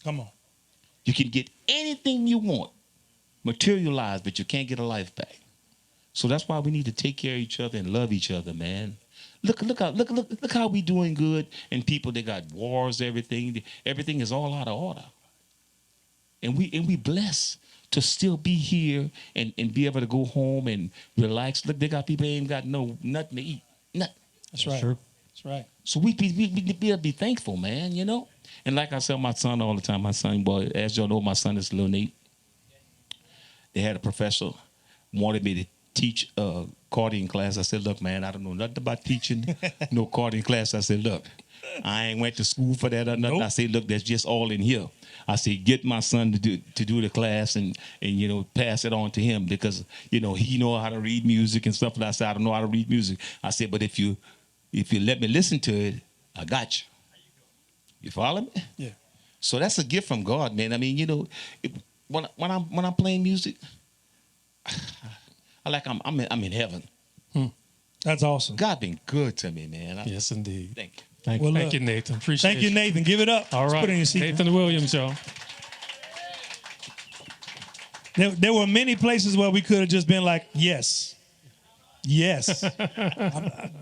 Come on. You can get anything you want, materialized, but you can't get a life back. So that's why we need to take care of each other and love each other, man. Look how we doing good, and people, they got wars, everything is all out of order. And we blessed to still be here and be able to go home and relax. Look, they got people ain't got nothing to eat. Nothing. That's right. Sure. That's right. So we be thankful, man, And like I tell my son all the time, my son, boy, as y'all know, my son is little Nate. They had a professor wanted me to teach accordion class. I said, look, man, I don't know nothing about teaching no accordion class. I said, look, I ain't went to school for that or nothing. Nope. I said, look, that's just all in here. I said, get my son to do the class and pass it on to him because he know how to read music and stuff. And I said, I don't know how to read music. I said, but if you let me listen to it, I got you. You follow me? Yeah. So that's a gift from God, man. I mean, when I'm playing music, I like I'm in heaven. That's awesome. God been good to me, man. Yes, indeed. Thank you. Thank Well, you, Nathan. Appreciate Thank you, Nathan. Give it up. All Let's right. Put it in your seat. Nathan Williams, y'all. There were many places where we could have just been like, yes. Yes.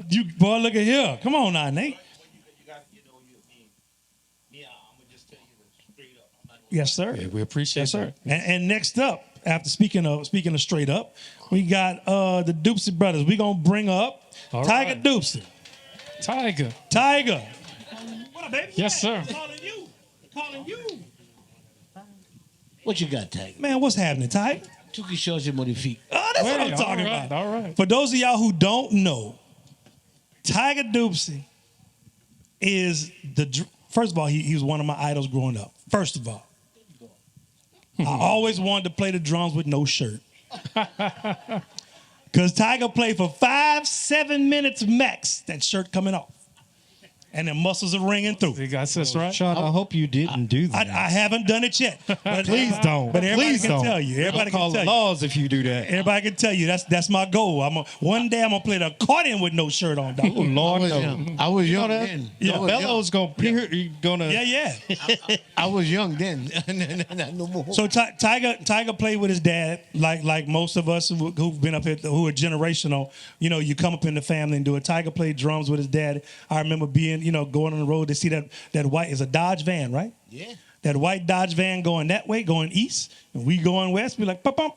You boy, look at here. Come on now, Nate. Yes, sir. Yeah, we appreciate Yes, sir. that. And next up, after speaking of straight up, we got the Dupsey brothers. We're gonna bring up All Tiger right. Dupsey. Tiger. Tiger. What up, baby? Yes, sir. Calling you. Calling you. What you got, Tiger? Man, what's happening, Tiger? Took your shorts and feet. Oh, that's what Hey, I'm talking all right, about. all right. For those of y'all who don't know, Tiger Dupsey is first of all, he was one of my idols growing up. First of all, I always wanted to play the drums with no shirt. Because Tiger played for 5-7 minutes max, that shirt coming off. And the muscles are ringing through. You got this right? Sean, I hope you didn't do that. I haven't done it yet. But Please don't. But everybody Please can don't. tell you. Everybody Don't call can the tell you. laws if you do that. Everybody can tell you that's my goal. One day I'm gonna play the accordion with no shirt on, dog. Oh, Lord, I was no. young. I was young that? then. Yeah. I was young. Bellows gonna. Yeah. I was young then. No more. So Tiger played with his dad, like most of us who've been up here, who are generational. You come up in the family and do it. Tiger played drums with his dad. I remember being, going on the road to see that white is a Dodge van, right? Yeah. That white Dodge van going that way, going east, and we going west. We like, pump, pump.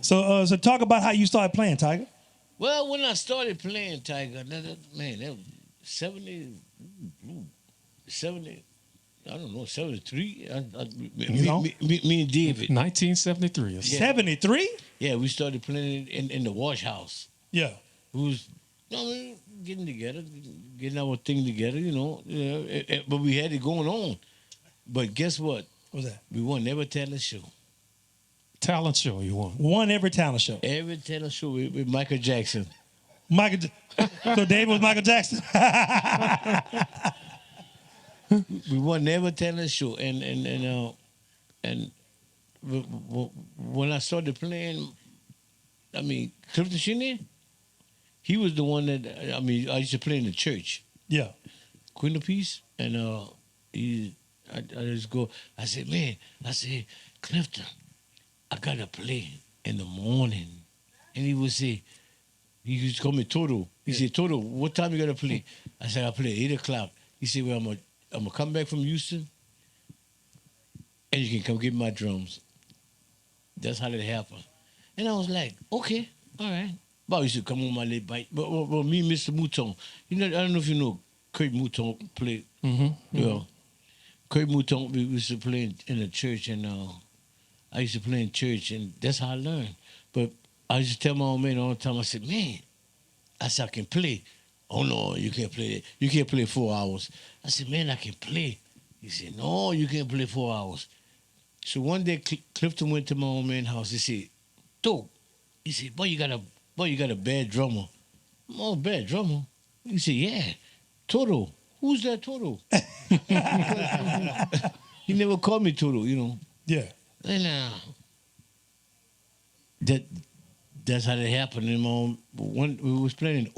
So talk about how you started playing, Tiger. Well, when I started playing Tiger, that was 70, I don't know, 73. Me and David. 1973. Yes. 73? Yeah, we started playing in the wash house. Yeah. Who's getting together, getting our thing together, but we had it going on. But guess what? What was that? We won every talent show. Talent show you won. Won every talent show. Every talent show with Michael Jackson. So David was Michael Jackson. We won never talent show, and when I started playing, I mean, Clifton Chenier, he was the one that I used to play in the church, Yeah. Queen of Peace, and I just go. I said, man, Clifton, I gotta play in the morning, and he would say, he used to call me Toto. He said, Toto, what time you gotta play? I said, I play at 8:00. He said, well, I'm gonna come back from Houston, and you can come get my drums. That's how that happened. And I was like, okay, all right. But used to come on my late bike. But me and Mr. Mouton, I don't know if you know Kurt Mouton played. Yeah. Kurt Mouton, we used to play in the church, and I used to play in church, and that's how I learned. But I used to tell my old man all the time, I said, man, I can play. Oh, no, you can't play that. You can't play 4 hours. I said, man, I can play. He said, no, you can't play 4 hours. So one day, Clifton went to my old man's house. He said, dope. He said, boy, you got a bad drummer. Oh, bad drummer? He said, yeah, Toto. Who's that Toto? He never called me Toto, you know. Yeah. And that's how that happened. And when we was playing in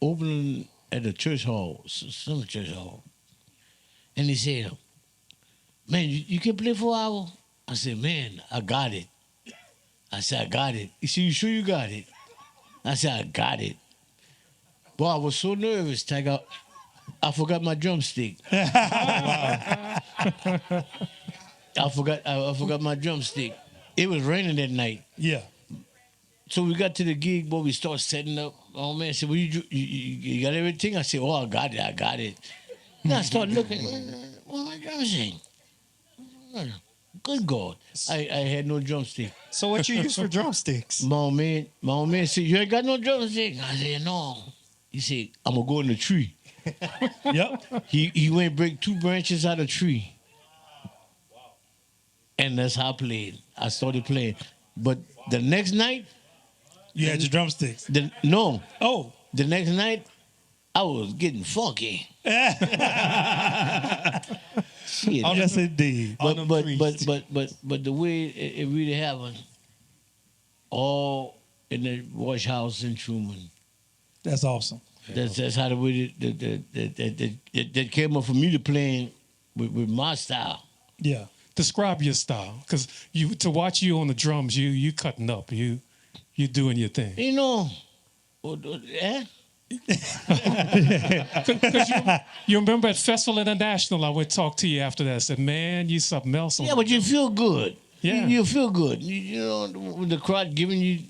opening at the church hall, some church hall. And he said, man, you can play 4 hours? I said, man, I got it. I said, I got it. He said, you sure you got it? I said, I got it. Boy, I was so nervous, I forgot my drumstick. I forgot my drumstick. It was raining that night. Yeah. So we got to the gig, boy, we started setting up. Oh, man, I said, well, you got everything? I said, oh, I got it. And I started looking, oh, my drumstick. Good God. I had no drumstick. So what you use for drumsticks? My old man said, you ain't got no drumstick? I said, no. He said, I'm going to go in the tree. Yep. He went and break 2 branches out of the tree. And that's how I played. I started playing. But the next night... You had your drumsticks. No. Oh. The next night, I was getting funky. Shit. Yes, indeed. But the way it really happened, all in the wash house in Truman. That's awesome. That's how the way that came up for me to playing with my style. Yeah. Describe your style, because to watch you on the drums, you cutting up, you doing your thing. You know, Because you remember at Festival International, I would talk to you after that. I said, man, you something else. Yeah, but you feel good. Yeah. You feel good. You know, with the crowd giving you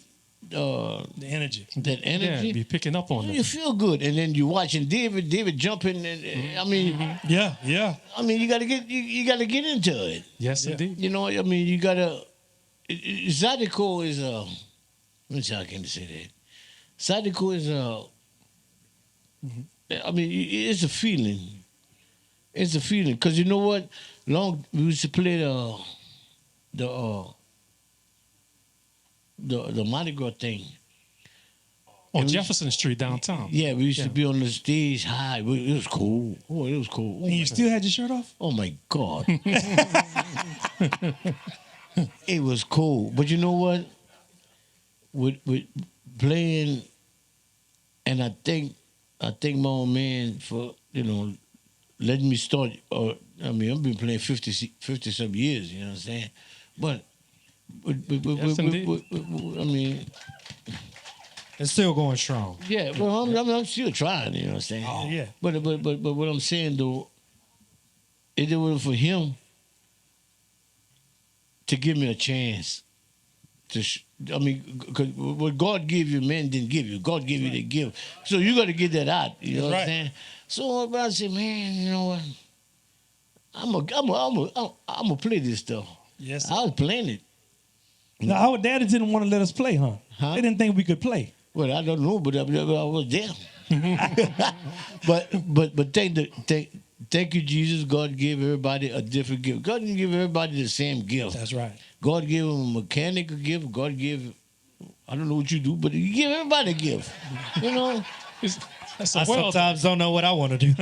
the energy. that energy. Yeah, be picking up on You it. feel good. And then you watching David jumping. And, I mean, Yeah. I mean, you got to get into it. Yes, indeed. You know, I mean, you got to. Zydeco is let me see how I can say that. Zydeco is I mean, it's a feeling. It's a feeling, because you know what? We used to play the Mardi Gras thing. On Jefferson Street downtown. Yeah, we used to be on the stage high. It was cool. Oh, it was cool. And you still had your shirt off? Oh my God. It was cool. But you know what? With playing, and I thank my old man for, you know, letting me start. I mean, I've been playing 50 some years, you know what I'm saying? But Yes, indeed. I mean, It's still going strong. yeah, well, I'm still trying, you know what I'm saying? Oh, yeah. But what I'm saying though, it was for him to give me a chance to. I mean, cause what God gave you, man didn't give you. God gave you the gift, so you got to get that out. You know what I'm saying? So I said, man, you know what? I'm gonna play this stuff. Yes. I was playing it. Now, our daddy didn't want to let us play, huh? Huh? They didn't think we could play. Well, I don't know, but I was there. but thank you, Jesus. God gave everybody a different gift. God didn't give everybody the same gift. That's right. God gave them a mechanical gift. God gave, I don't know what you do, but He gave everybody a gift. You know, That's I a well. sometimes don't know what I want to do.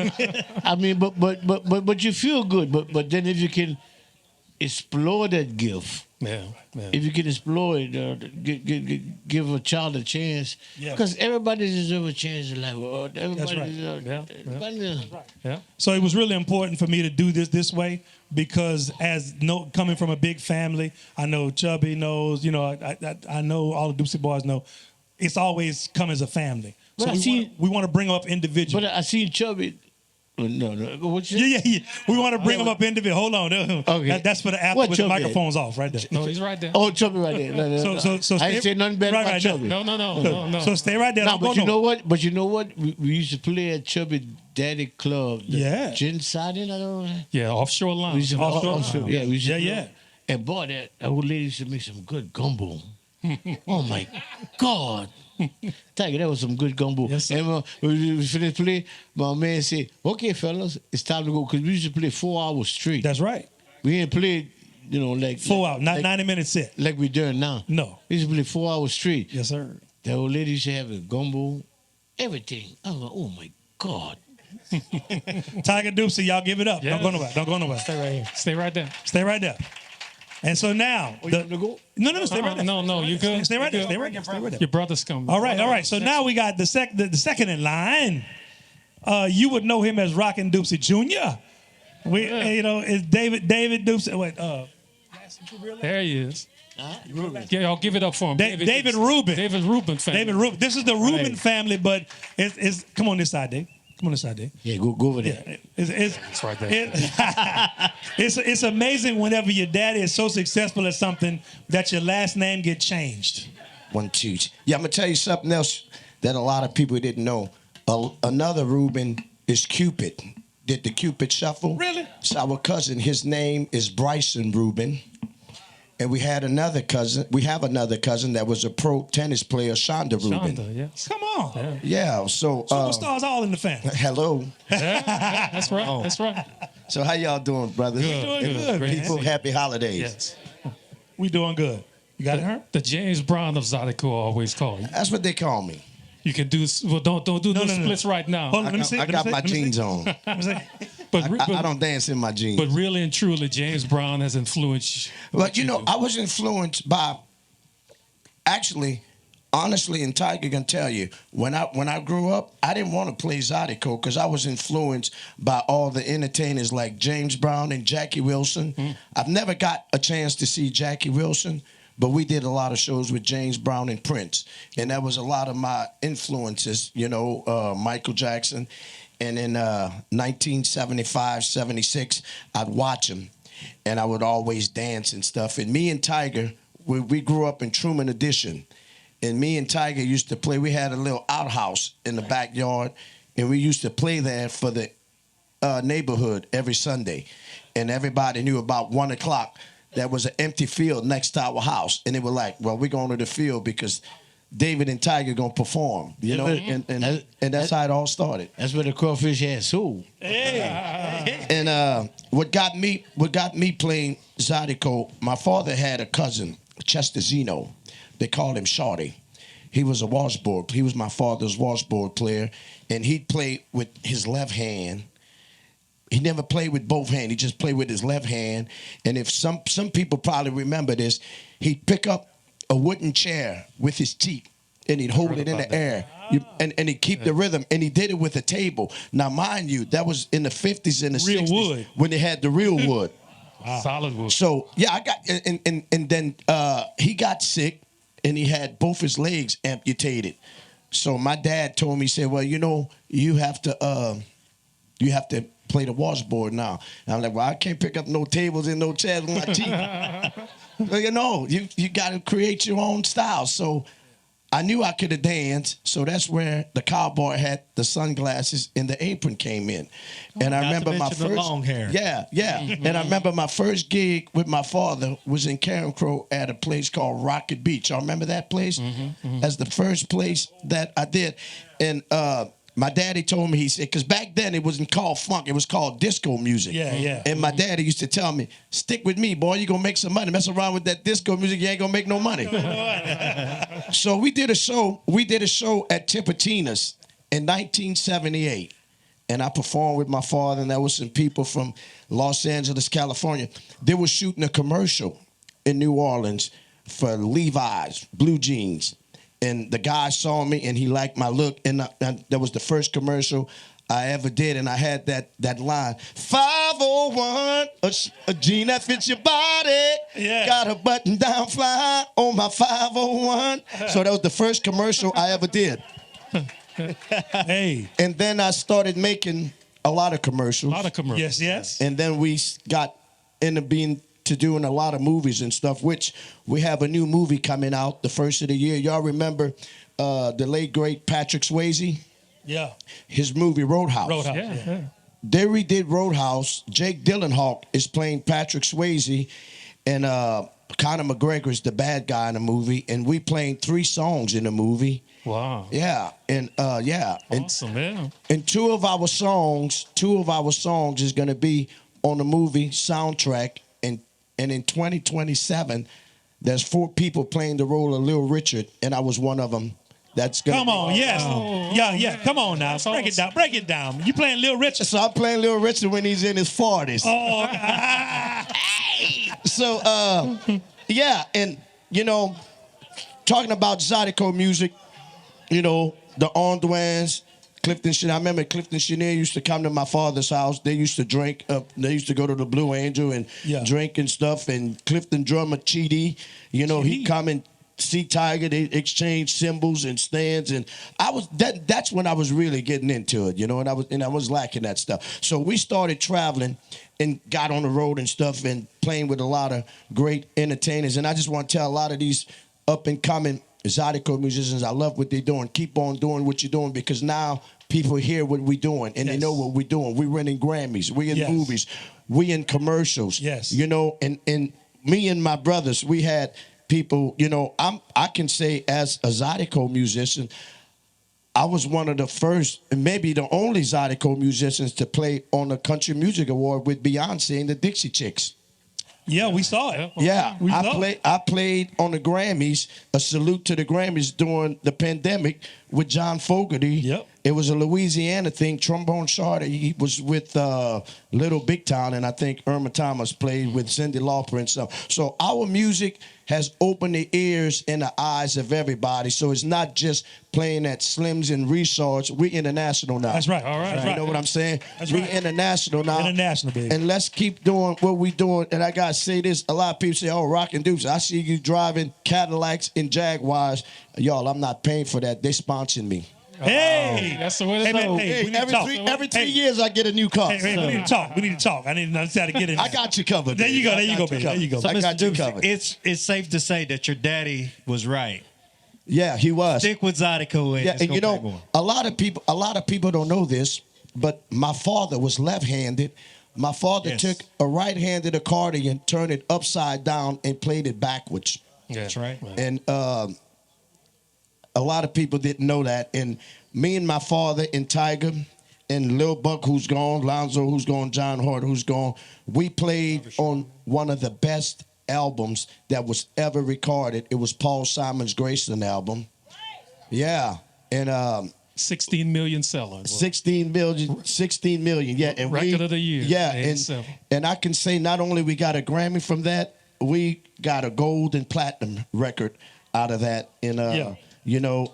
I mean, but you feel good. But then if you can explore that gift, Yeah, yeah. if you can explore it, give a child a chance, Yeah. because everybody deserves a chance in life. Everybody right. deserves. Yeah, Everybody Yeah. So it was really important for me to do this way because coming from a big family, I know Chubby knows, I know all the Dupsey boys know, it's always come as a family. So But we want to bring up individuals. But I seen Chubby. No. What you? Yeah. We want to bring them up individual. Hold on. Okay. That's for the after What with the Chubby? microphones off right there. No, he's right there. Oh, Chubby right there. No. So I stay- ain't say nothing bad right, about right, Chubby. No. So stay right there. No, Don't go but you nowhere. know what? But you know what? We used to play at Chubby Daddy Club. The Yeah. Gin Siding, I don't know. Yeah, offshore We line. used to, Offshore. yeah, we used to Yeah. And boy, that old lady used to make some good gumbo. Oh my God. Tiger, that was some good gumbo. Yes, sir. And when we finished playing, my man said, "Okay, fellas, it's time to go," because we used to play 4 hours straight. That's right. We ain't played, like 4 hours, not like, 90-minute set. like we doing now. No. We used to play 4 hours straight. Yes, sir. The old lady used to have a gumbo, everything. I was like, oh my God. Tiger Dupsey, y'all give it up. Yes. Don't go nowhere. Stay right here. Stay right there. Stay right there. And so now, You want to go? no, stay right there. No, you good. Stay right there. You Stay good. right there. Stay right there. Your brother's coming. All right. So now we got the second in line. You would know him as Rockin Dopsie Jr. It's David Dupsey. Wait, There he is. Yeah, I'll give it up for him. David Rubin. David Rubin family. David Rubin. This is the Rubin family, but it's come on this side, Dave. Come on this side, Dave. Yeah, go over there. It's right there. it's amazing whenever your daddy is so successful at something that your last name get changed. 1, 2. Yeah, I'm gonna tell you something else that a lot of people didn't know. Another Reuben is Cupid. Did the Cupid shuffle? Really? It's our cousin. His name is Bryson Reuben. And we have another cousin that was a pro tennis player, Shonda Reuben. Shonda, yes. Come on. Yeah, so Superstars all in the family. hello. Yeah, that's right. That's right. So how y'all doing, brothers? Doing good, Great. People, happy holidays. Yes. We doing good. You got it, Herm? The James Brown of Zydeco always call you. That's what they call me. You can do don't do No, the no, no. splits right now. Hold on, let me see. I got my jeans on. Let me see. I don't dance in my jeans. But really and truly, James Brown has influenced. But I was influenced by, actually, honestly, and Tiger can tell you, when I grew up, I didn't want to play Zydeco because I was influenced by all the entertainers like James Brown and Jackie Wilson. I've never got a chance to see Jackie Wilson, but we did a lot of shows with James Brown and Prince, and that was a lot of my influences. Michael Jackson. And in 1975, 76, I'd watch him, and I would always dance and stuff. And me and Tiger, we grew up in Truman Edition, and me and Tiger used to play. We had a little outhouse in the backyard, and we used to play there for the neighborhood every Sunday. And everybody knew about 1 o'clock there was an empty field next to our house, and they were like, well, we're going to the field because David and Tiger gonna perform, and that's how it all started. That's where the crawfish had soul. And what got me playing Zydeco, my father had a cousin, Chester Zeno. They called him Shorty. He was a washboard. He was my father's washboard player, and he'd play with his left hand. He never played with both hands. He just played with his left hand. And if some people probably remember this, he'd pick up a wooden chair with his teeth, and he'd hold it in the air, and he'd keep the rhythm, and he did it with a table. Now, mind you, that was in the 50s and the Real 60s wood. when they had the real wood. Solid wood. So, yeah, I got, and then he got sick, and he had both his legs amputated. So my dad told me, he said, well, you have to play the washboard now. And I'm like, well, I can't pick up no tables and no chairs with my teeth. Well, you got to create your own style. So I knew I could have danced. So that's where the cowboy hat, the sunglasses, and the apron came in. And I remember my mention the first long hair. Yeah. And I remember my first gig with my father was in Karen Crow at a place called Rocket Beach. Y'all remember that place? That's the first place that I did. And my daddy told me, he said, because back then it wasn't called funk, it was called disco music. Yeah. And my daddy used to tell me, stick with me, boy, you're going to make some money. Mess around with that disco music, you ain't going to make no money. So we did a show at Tipitina's, in 1978, and I performed with my father, and there was some people from Los Angeles, California. They were shooting a commercial in New Orleans for Levi's, blue jeans. And the guy saw me, and he liked my look, and that was the first commercial I ever did, and I had that line, 501, a jean that fits your body, got a button down fly on my 501. So that was the first commercial I ever did. Hey. And then I started making a lot of commercials. A lot of commercials. Yes, yes. And then we got into doing a lot of movies and stuff, which we have a new movie coming out the first of the year. Y'all remember the late, great Patrick Swayze? Yeah. His movie Roadhouse. Roadhouse. Yeah. They redid Roadhouse. Jake Gyllenhaal is playing Patrick Swayze, and Conor McGregor is the bad guy in the movie. And we playing 3 songs in the movie. Wow. Yeah, and Awesome, yeah. and two of our songs is going to be on the movie soundtrack. And in 2027, there's 4 people playing the role of Little Richard, and I was one of them. That's gonna Come on, yes. Yeah. Come on now. Break it down. You playing Little Richard. So I'm playing Little Richard when he's in his 40s. Oh, So, and, talking about Zydeco music, the Ardoins, Clifton Chenier. I remember Clifton Chenier used to come to my father's house. They used to drink. They used to go to the Blue Angel and drink and stuff. And Clifton drummer Chidi, he'd come and see Tiger. They exchanged cymbals and stands. And that's when I was really getting into it, and I was lacking that stuff. So we started traveling and got on the road and stuff and playing with a lot of great entertainers. And I just want to tell a lot of these up and coming Zydeco musicians, I love what they're doing. Keep on doing what you're doing, because now people hear what we're doing and they know what we're doing. We're winning Grammys. We in movies. We in commercials. Yes. And me and my brothers, we had people, I can say as a Zydeco musician, I was one of the first and maybe the only Zydeco musicians to play on the Country Music Award with Beyonce and the Dixie Chicks. Yeah, we saw it. Yeah, I played on the Grammys, a salute to the Grammys during the pandemic with John Fogerty. Yep. It was a Louisiana thing. Trombone Shorty, he was with Little Big Town, and I think Irma Thomas played with Cyndi Lauper and stuff. So our music has opened the ears and the eyes of everybody. So it's not just playing at Slims and Resorts. We're international now. That's right. All right. You know what I'm saying? That's We're right. international now. International, baby. And let's keep doing what we're doing. And I got to say this. A lot of people say, oh, Rockin Dopsie, I see you driving Cadillacs and Jaguars. Y'all, I'm not paying for that. They sponsoring me. Hey, that's the way to man, go. we need to talk. Every 3 years, I get a new car. Hey, we need to talk. We need to talk. I need to know how to get in. I got you covered. There you go. There you go, baby. There you go. So I got Mr. you Dupsey, covered. it's safe to say that your daddy was right. Yeah, he was. Stick with Zydeco. Yeah, and a lot of people don't know this, but my father was left-handed. My father took a right-handed accordion, turned it upside down, and played it backwards. Yeah, that's right. And a lot of people didn't know that. And me and my father and Tiger and Lil Buck, who's gone, Lonzo, who's gone, John Hart, who's gone, we played on one of the best albums that was ever recorded. It was Paul Simon's Graceland album. Yeah. And 16 million sellers. 16 million. Yeah. And Record of the year. Yeah. And I can say not only we got a Grammy from that, we got a gold and platinum record out of that. And a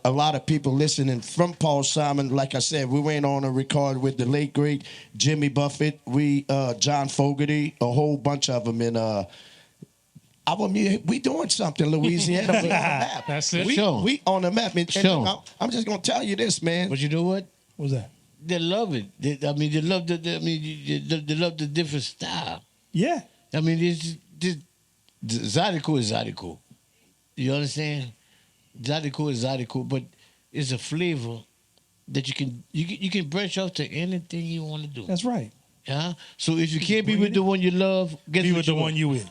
lot of people listening from Paul Simon. Like I said, we went on a record with the late great Jimmy Buffett, John Fogerty, a whole bunch of them. And we doing something, Louisiana. We on the map. That's it. We on the map. And I'm just gonna tell you this, man. But you know what? What's that? They love it. They love they love the different style. Yeah. I mean, this Zydeco is Zydeco. You understand? Zydeco is Zydeco, but it's a flavor that you can branch off to anything you want to do. That's right. Yeah. So if you can't be with the one you love, Be with the one you with.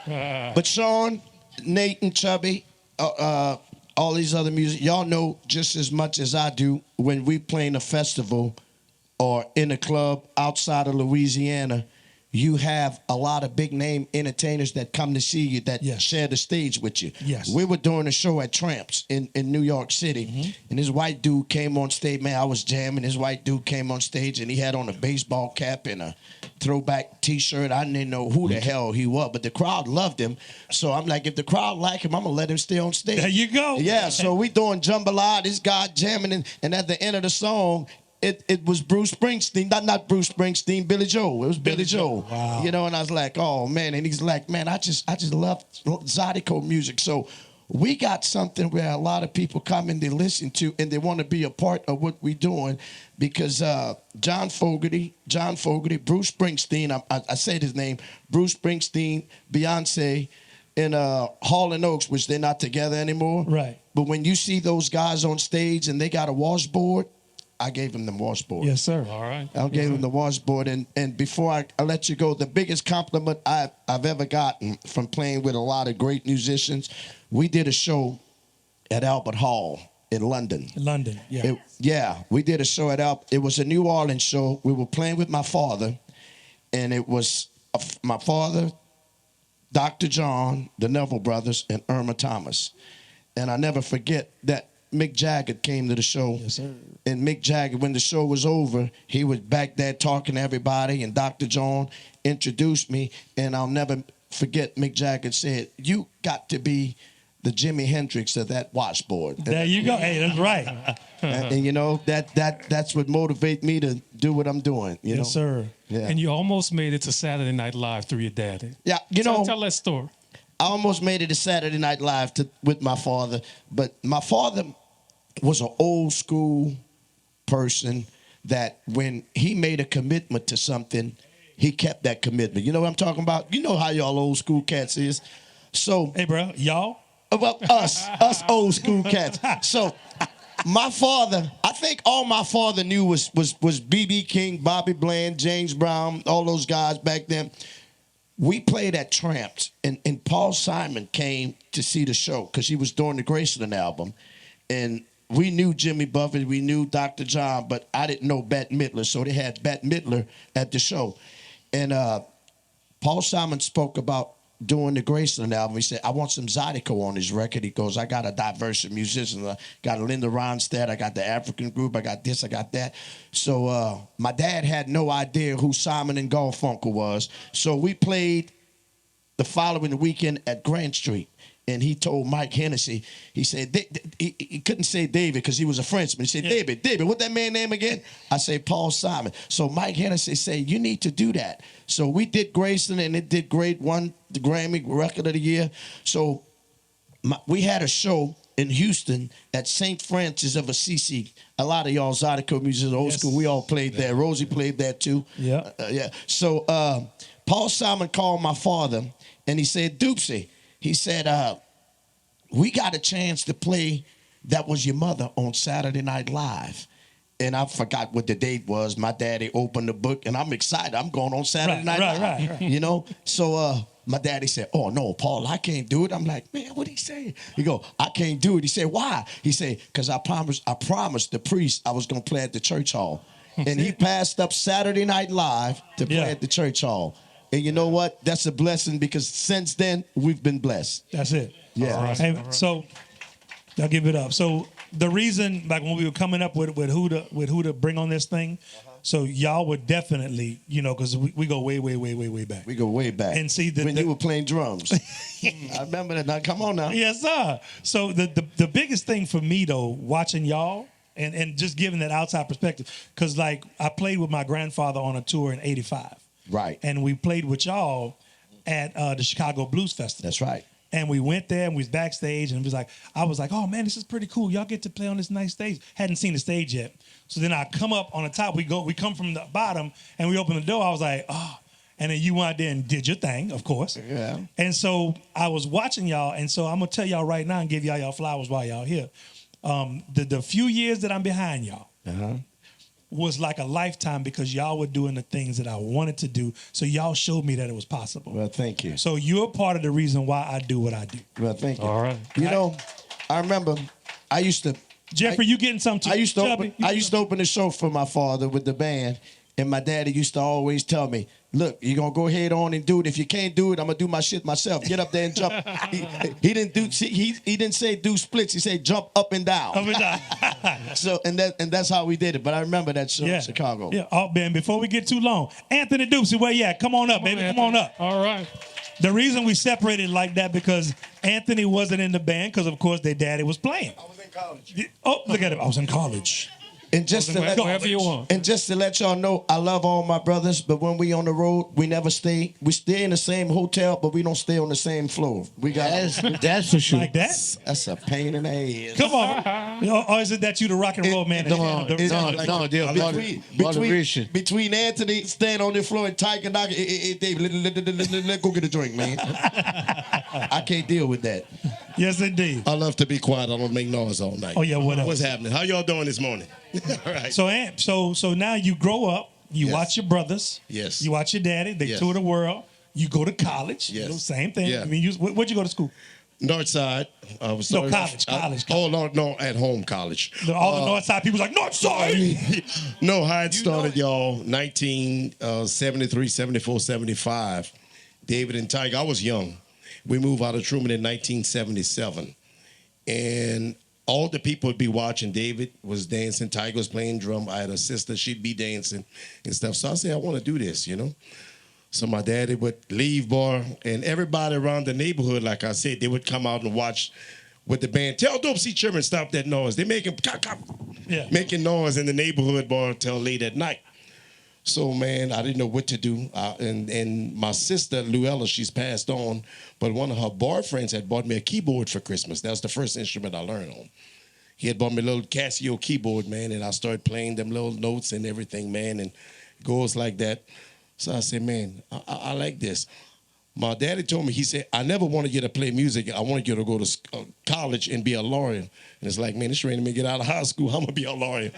But Sean, Nate, and Chubby, all these other music, y'all know just as much as I do when we play in a festival or in a club outside of Louisiana, you have a lot of big name entertainers that come to see you that share the stage with you. Yes. We were doing a show at Tramps in New York City, and this white dude came on stage. Man, I was jamming. This white dude came on stage, and he had on a baseball cap and a throwback T-shirt. I didn't know who the hell he was, but the crowd loved him. So I'm like, if the crowd like him, I'm going to let him stay on stage. There you go. Yeah, so we doing jambalaya, this guy jamming, and at the end of the song, it was Bruce Springsteen, not Bruce Springsteen, Billy Joel. It was Billy Joel. Wow. You know, and I was like, oh man, and he's like, man, I just love Zydeco music. So we got something where a lot of people come and they listen to and they want to be a part of what we're doing because John Fogerty, Bruce Springsteen, I said his name, Bruce Springsteen, Beyonce, and Hall & Oates, which they're not together anymore. Right. But when you see those guys on stage and they got a washboard, I gave him the washboard. Yes, sir. All right. I gave him the washboard. And before I let you go, the biggest compliment I've ever gotten from playing with a lot of great musicians, we did a show at Albert Hall in London. London, yeah. We did a show at it was a New Orleans show. We were playing with my father, and it was my father, Dr. John, the Neville Brothers, and Irma Thomas. And I never forget that Mick Jagger came to the show. Yes, sir. And Mick Jagger, when the show was over, he was back there talking to everybody, and Dr. John introduced me, and I'll never forget Mick Jagger said, you got to be the Jimi Hendrix of that washboard. There you go. Hey, that's right. And you know, that's what motivates me to do what I'm doing. You know? Yes, sir. Yeah. And you almost made it to Saturday Night Live through your daddy. Yeah, you know. Tell that story. I almost made it to Saturday Night Live with my father, but my father was an old school person that when he made a commitment to something, he kept that commitment. You know what I'm talking about? You know how y'all old school cats is. So, hey, bro, y'all? Well, us old school cats. So, my father, I think all my father knew was B.B. King, Bobby Bland, James Brown, all those guys back then. We played at Tramps, and Paul Simon came to see the show because he was doing the Graceland album. And we knew Jimmy Buffett, we knew Dr. John, but I didn't know Bette Midler, so they had Bette Midler at the show. And Paul Simon spoke about doing the Graceland album. He said, I want some Zydeco on his record. He goes, I got a diverse of musicians. I got Linda Ronstadt, I got the African group, I got this, I got that. So my dad had no idea who Simon and Garfunkel was. So we played the following weekend at Grant Street. And he told Mike Hennessy, he said, he couldn't say David because he was a Frenchman. He said, yeah. David, what that man name again? I say, Paul Simon. So Mike Hennessy said, you need to do that. So we did Graceland, and it did great, won the Grammy Record of the Year. So we had a show in Houston at St. Francis of Assisi. A lot of y'all Zydeco musicians, old school, we all played there. Rosie played there too. Yeah. Yeah. So Paul Simon called my father, and he said, Dupsey, he said, we got a chance to play That Was Your Mother on Saturday Night Live. And I forgot what the date was. My daddy opened the book, and I'm excited. I'm going on Saturday Night Live. Right. You know? So my daddy said, oh, no, Paul, I can't do it. I'm like, man, what he say? He go, I can't do it. He said, why? He said, because I promised the priest I was going to play at the church hall. And he passed up Saturday Night Live to play at the church hall. And you know what? That's a blessing because since then, we've been blessed. That's it. Yeah. Right. Hey, so I'll give it up. So the reason, like when we were coming up with who to bring on this thing, so y'all would definitely, you know, because we go way back. We go way back. And see, when you were playing drums, I remember that. Now, come on now. Yes, sir. So the biggest thing for me though, watching y'all and just giving that outside perspective, because like I played with my grandfather on a tour in '85. Right. And we played with y'all at the Chicago Blues Festival. That's right. And we went there and we was backstage and I was like, oh man, this is pretty cool. Y'all get to play on this nice stage. Hadn't seen the stage yet. So then I come up on the top. We come from the bottom and we open the door. I was like, oh. And then you went out there and did your thing, of course. Yeah. And so I was watching y'all. And so I'm going to tell y'all right now and give y'all flowers while y'all here. The few years that I'm behind y'all, was like a lifetime because y'all were doing the things that I wanted to do. So y'all showed me that it was possible. Well, thank you. So you're part of the reason why I do what I do. Well, thank you. All right. You know, I remember I used to... Jeffrey, you getting something too? I used to open the show for my father with the band, and my daddy used to always tell me, look, you're going to go ahead on and do it. If you can't do it, I'm going to do my shit myself. Get up there and jump. He didn't say do splits. He said jump up and down. Up and down. So, and that's how we did it. But I remember that show in Chicago. Yeah. Oh, man, before we get too long, Anthony Dupsey, where you at? Come on up, baby. Come on up. All right. The reason we separated like that because Anthony wasn't in the band because, of course, their daddy was playing. I was in college. Oh, look at him. I was in college. And just to Wherever you want. And just to let y'all know, I love all my brothers, but when we on the road, we never stay. We stay in the same hotel, but we don't stay on the same floor. We got That's for sure. Like that? that's a pain in the ass. Come on. Or is it that you the rock and roll man? No, they're Between Anthony staying on the floor and Tiger knocking, David, let go get a drink, man. I can't deal with that. Yes, indeed. I love to be quiet. I don't make noise all night. Oh, yeah, what else? What's happening? How y'all doing this morning? All right. So now you grow up, you watch your brothers. Yes. You watch your daddy. They tour the world. You go to college. Yes. You know, same thing. Yeah. I mean, where'd you go to school? Northside. College. Oh, no, at home college. All the Northside people like, Northside! No, how it started, y'all, 1973, 74, 75. David and Tiger, I was young. We moved out of Truman in 1977. And all the people would be watching. David was dancing. Tiger was playing drum. I had a sister. She'd be dancing and stuff. So I said, I want to do this, you know. So my daddy would leave, boy. And everybody around the neighborhood, like I said, they would come out and watch with the band. Tell Dopsey Jr. stop that noise. They're making noise in the neighborhood, boy, until late at night. So, man, I didn't know what to do. And my sister, Luella, she's passed on, but one of her boyfriends had bought me a keyboard for Christmas. That was the first instrument I learned on. He had bought me a little Casio keyboard, man, and I started playing them little notes and everything, man, and goes like that. So I said, man, I like this. My daddy told me, he said, I never wanted you to play music. I wanted you to go to college and be a lawyer. And it's like, man, this ready to get out of high school. I'm going to be a lawyer.